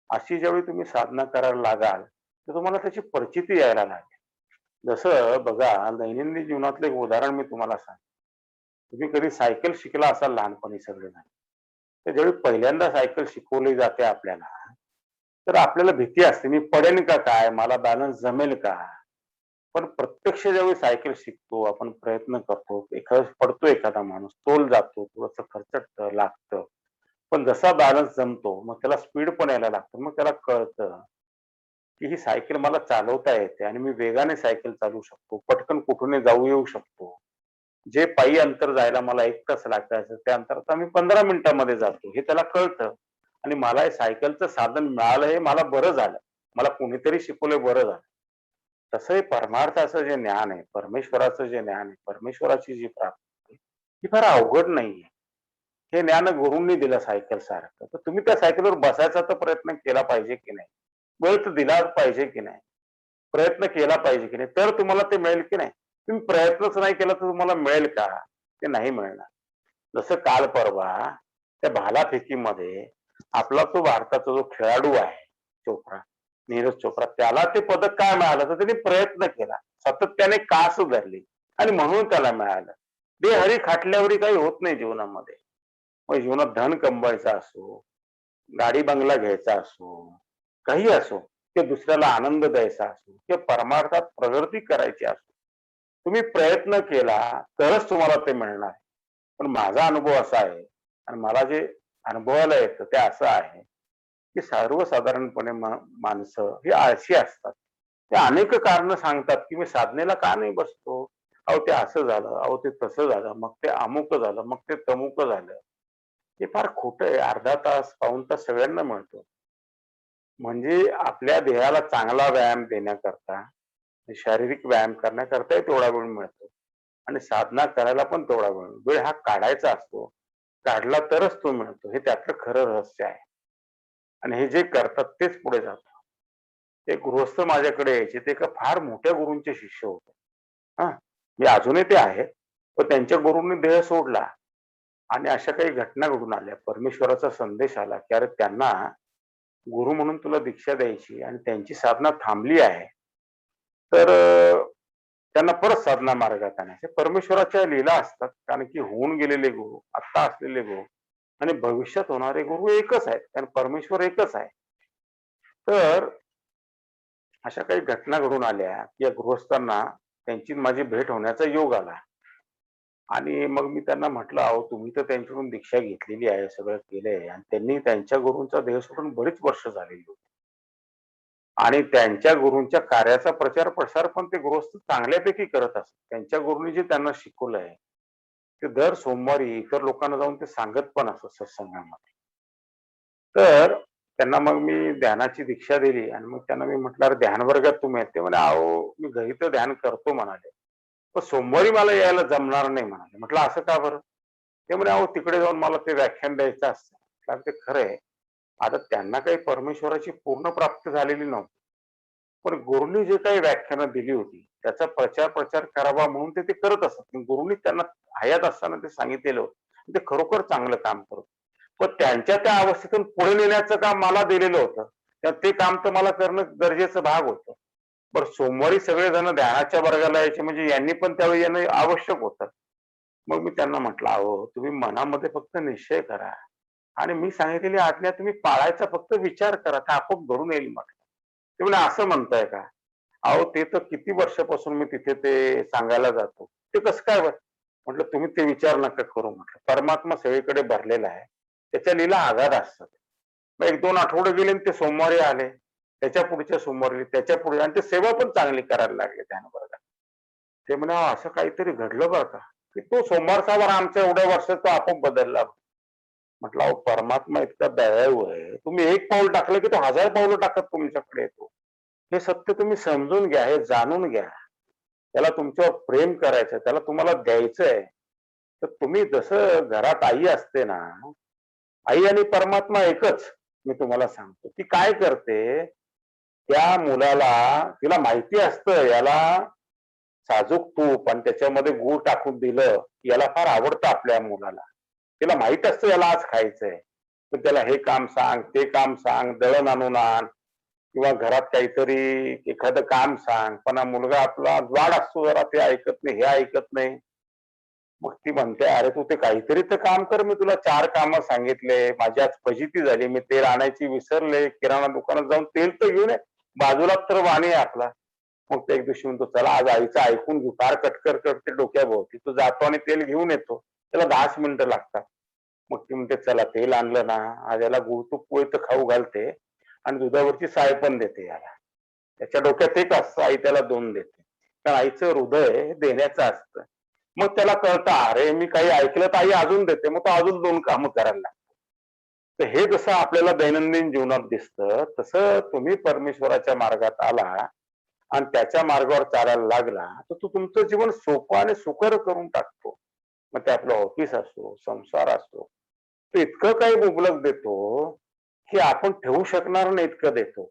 अशी ज्यावेळी तुम्ही साधना करायला लागाल तर तुम्हाला त्याची परिचिती यायला लागेल. जसं बघा, दैनंदिन जीवनातलं एक उदाहरण मी तुम्हाला सांग. तुम्ही कधी सायकल शिकला असाल लहानपणी सगळेजण, तर ज्यावेळी पहिल्यांदा सायकल शिकवली जाते आपल्याला, तर आपल्याला भीती असते, मी पडेन का काय, मला बॅलन्स जमेल का. पण प्रत्यक्ष ज्यावेळी सायकल शिकतो, आपण प्रयत्न करतो, पडतो एखादा माणूस, तोल जातो, थोडस खरचट लागतं, पण जसा बॅलन्स जमतो मग त्याला स्पीड पण यायला लागतं. मग त्याला कळतं की ही सायकल मला चालवता येते आणि मी वेगाने सायकल चालवू शकतो, पटकन कुठून जाऊ येऊ शकतो. जे पायी अंतर जायला मला 1 तास लागायचं त्या अंतरात आम्ही 15 मिनिटांमध्ये जातो, हे त्याला कळतं. आणि मला हे सायकलचं साधन मिळालं हे मला बरं झालं, मला कोणीतरी शिकवलं बरं झालं. तसंही परमार्थाचं जे ज्ञान आहे, परमेश्वराचं जे ज्ञान आहे, परमेश्वराची जी प्राप्ती आहे, ही फार अवघड नाहीये. हे ज्ञान गुरूंनी दिलं सायकल सारखं. तर तुम्ही त्या सायकलवर बसायचा तर प्रयत्न केला पाहिजे की नाही? वेळ तर दिला पाहिजे की नाही? प्रयत्न केला पाहिजे की नाही? तर तुम्हाला ते मिळेल की नाही? तुम्ही प्रयत्नच नाही केला तर तुम्हाला मिळेल का? ते नाही मिळणार. जसं काल परवा त्या भालाफेकीमध्ये आपला तो भारताचा जो खेळाडू आहे चोप्रा, नीरज चोप्रा, त्याला ते पदक काय मिळालं? तर त्यांनी प्रयत्न केला. सातत्याने कास धरली आणि म्हणून त्याला मिळालं. देहरी खाटल्यावरी काही होत नाही जीवनामध्ये. मग जीवनात धन कमवायचं असो, गाडी बंगला घ्यायचा असो, काही असो, ते दुसऱ्याला आनंद द्यायचा असो किंवा परमार्थात प्रगती करायची असो, तुम्ही प्रयत्न केला तरच तुम्हाला ते मिळणार आहे. पण माझा अनुभव असा आहे आणि मला जे अनुभवायला येतं ते असं आहे की सर्वसाधारणपणे माणसं ही आळशी असतात. ते अनेक कारण सांगतात की मी साधनेला का नाही बसतो. अहो ते असं झालं, अहो ते तसं झालं, मग ते अमुक झालं, मग ते तमुक झालं. हे फार खोटं आहे. अर्धा तास पाऊण तास सगळ्यांना मिळतो. म्हणजे आपल्या देहाला चांगला व्यायाम देण्याकरता, शारीरिक व्यायाम करण्याकरताही तेवढा वेळ मिळतो आणि साधना करायला पण तेवढा वेळ. वेळ हा काढायचा असतो. काढला तरच तो मिळतो. हे त्यातलं खरं रहस्य आहे. आणि हे जे करतात तेच पुढे जातात. ते गृहस्थ माझ्याकडे यायचे. ते एका फार मोठ्या गुरूंचे शिष्य होते. हां. म्हणजे अजूनही ते आहेत. पण त्यांच्या गुरूंनी देह सोडला आणि अशा काही घटना घडून आल्या. परमेश्वराचा संदेश आला, की अरे त्यांना गुरु म्हणून तुला दीक्षा द्यायची आणि त्यांची साधना थांबली आहे. तर त्यांना परत साधना मार्गात आणायचं. परमेश्वराच्या लीला असतात. कारण की होऊन गेलेले गुरु, आत्ता असलेले गुरु आणि भविष्यात होणारे गुरु एकच आहेत. कारण परमेश्वर एकच आहे. तर अशा काही घटना घडून आल्या, की या गृहस्थांना त्यांची माझी भेट होण्याचा योग आला. आणि मग मी त्यांना म्हटलं, "अहो तुम्ही तर त्यांच्याकडून दीक्षा घेतलेली आहे, सगळं केलंय आणि त्यांनी त्यांच्या गुरूंचा देह सोडून बरीच वर्ष झालेली होती. आणि त्यांच्या गुरूंच्या कार्याचा प्रचार प्रसार पण ते गृहस्थ चांगल्यापैकी करत असत. त्यांच्या गुरूंनी जे त्यांना शिकवलंय, ते दर सोमवारी इतर लोकांना जाऊन ते सांगत पण असत सत्संगामध्ये. तर त्यांना मग मी ध्यानाची दीक्षा दिली आणि मग त्यांना मी म्हटलं, "अरे ध्यान वर्गात तुम्ही आहेत?" ते म्हणे, "अहो मी घरी तर ध्यान करतो" म्हणाले. "पण सोमवारी मला यायला जमणार नाही" म्हणाले. म्हटलं, "असं का बरं?" ते म्हणे, "अहो तिकडे जाऊन मला ते व्याख्यान द्यायचं असतं." म्हटलं, "ते खरं आहे." आता त्यांना काही परमेश्वराची पूर्ण प्राप्ती झालेली नव्हती. पण गुरूंनी जे काही व्याख्यानं दिली होती, त्याचा प्रचार करावा म्हणून ते करत असत. पण गुरूंनी त्यांना हयात असताना ते सांगितलेलं होतं. ते खरोखर चांगलं काम करत. पण त्यांच्या त्या अवस्थेतून पुढे नेण्याचं काम मला दिलेलं होतं. तर ते काम तर मला करणं गरजेचं भाग होतं. बरं सोमवारी सगळेजण ध्यानाच्या वर्गाला यायचे म्हणजे यांनी पण त्यावेळी येणं आवश्यक होतं. मग मी त्यांना म्हटलं, "अहो तुम्ही मनामध्ये फक्त निश्चय करा आणि मी सांगितलेली आज्ञा तुम्ही पाळायचा फक्त विचार करा. ते आपोआप घडून येईल" म्हटलं. ते म्हणे, "असं म्हणताय का?" अहो ते तर किती वर्षापासून मी तिथे ते सांगायला जातो. ते कसं काय बरं? म्हटलं, "तुम्ही ते विचार नका करू" म्हटलं. परमात्मा सगळीकडे भरलेला आहे. त्याच्या लीला अगाध असतात. मग 1-2 आठवडे गेले आणि ते सोमवारी आले. त्याच्या पुढच्या सोमवारी, त्याच्या पुढे आणि ते सेवा पण चांगली करायला लागले ध्यान वर्गात. ते म्हणे, "अहो, असं काहीतरी घडलं बरं का?" की तो सोमवारचा वार आमच्या एवढ्या वर्षात तो आपोआप बदलला. म्हटलं, "अहो, परमात्मा इतका दयाळू आहे. तुम्ही एक पाऊल टाकलं की तो 1000 पावलं टाकत तुमच्याकडे येतो. हे सत्य तुम्ही समजून घ्या, हे जाणून घ्या. त्याला तुमच्यावर प्रेम करायचं, त्याला तुम्हाला द्यायचंय. तर तुम्ही जसं घरात आई असते ना, आई आणि परमात्मा एकच. मी तुम्हाला सांगतो. ती काय करते, त्या मुलाला तिला माहिती असतं याला साजूक तूप आणि त्याच्यामध्ये गूळ टाकून दिलं, याला फार आवडतं आपल्या मुलाला. तिला माहित असतं याला आज खायचंय. तर त्याला हे काम सांग, ते काम सांग, दळण आणून आण किंवा घरात काहीतरी एखादं काम सांग. पण हा मुलगा आपला जाड असतो जरा, ते ऐकत नाही, हे ऐकत नाही. मग ती म्हणते, "अरे तू ते काहीतरी तर काम कर. मी तुला 4 कामं सांगितले. माझी आज फजिती झाली. मी तेल आणायची विसरले. किराणा दुकानात जाऊन तेल तर घेऊन ये. बाजूलाच तर वाणी आहे आपला." मग ते एक दिवशी म्हणतो, "चला आज आईचं ऐकून घेऊ." फार कटकर करते डोक्याभोवती. तो जातो आणि तेल घेऊन येतो. त्याला 10च मिनिटं लागतात. मग ती म्हणते, "चला तेल आणलं ना, आज याला गुळ-तूप पोळी तर खाऊ घालते आणि दुधावरची साय पण देते याला." त्याच्या डोक्यात एक असतं, आई त्याला 2 देते. कारण आईचं हृदय देण्याचं असतं. मग त्याला कळतं, अरे मी काही ऐकलं तर आई अजून देते. मग तो अजून 2 कामं करायला लागतो. तर हे जसं आपल्याला दैनंदिन जीवनात दिसतं, तसं तुम्ही परमेश्वराच्या मार्गात आला आणि त्याच्या मार्गावर चालायला लागला तर तो तुमचं जीवन सोपं आणि सुकर करून टाकतो. मग ते आपलं ऑफिस असो, संसार असो, तो इतकं काही मुबलक देतो की आपण ठेवू शकणार नाही इतकं देतो.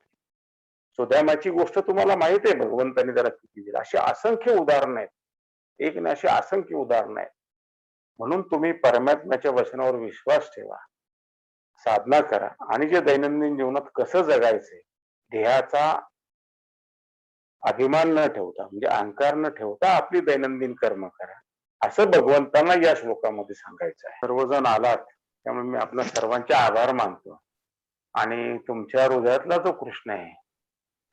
सुदैमाची गोष्ट तुम्हाला माहित आहे, भगवंतानी जरा किती दिली. अशी असंख्य उदाहरणं आहेत. एक नाही, अशी असंख्य उदाहरणं आहेत. म्हणून तुम्ही परमात्म्याच्या वचनावर विश्वास ठेवा, साधना करा आणि जे दैनंदिन जीवनात कसं जगायचंय, ध्येयाचा अभिमान न ठेवता म्हणजे अहंकार न ठेवता आपली दैनंदिन कर्म करा, असं भगवंतांना या श्लोकामध्ये सांगायचं आहे. सर्वजण आलात त्यामुळे मी आपल्या सर्वांचे आभार मानतो आणि तुमच्या हृदयातला जो कृष्ण आहे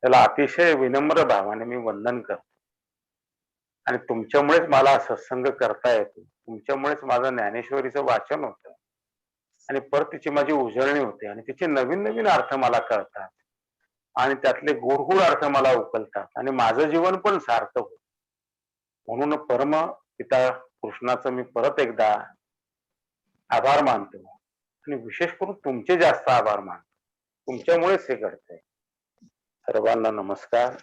त्याला अतिशय विनम्र भावाने मी वंदन करतो. आणि तुमच्यामुळेच मला सत्संग करता येतो, तुमच्यामुळेच माझं ज्ञानेश्वरीचं वाचन होतं आणि परत तिची माझी उजळणी होते आणि तिचे नवीन नवीन अर्थ मला कळतात आणि त्यातले गूढ गूढ अर्थ मला उकलतात आणि माझं जीवन पण सार्थक होतं. म्हणून परम पिता कृष्णाचं मी परत एकदा आभार मानतो आणि विशेष करून तुमचे जास्त आभार मानतो. तुमच्यामुळेच हे घडतंय. सर्वांना नमस्कार.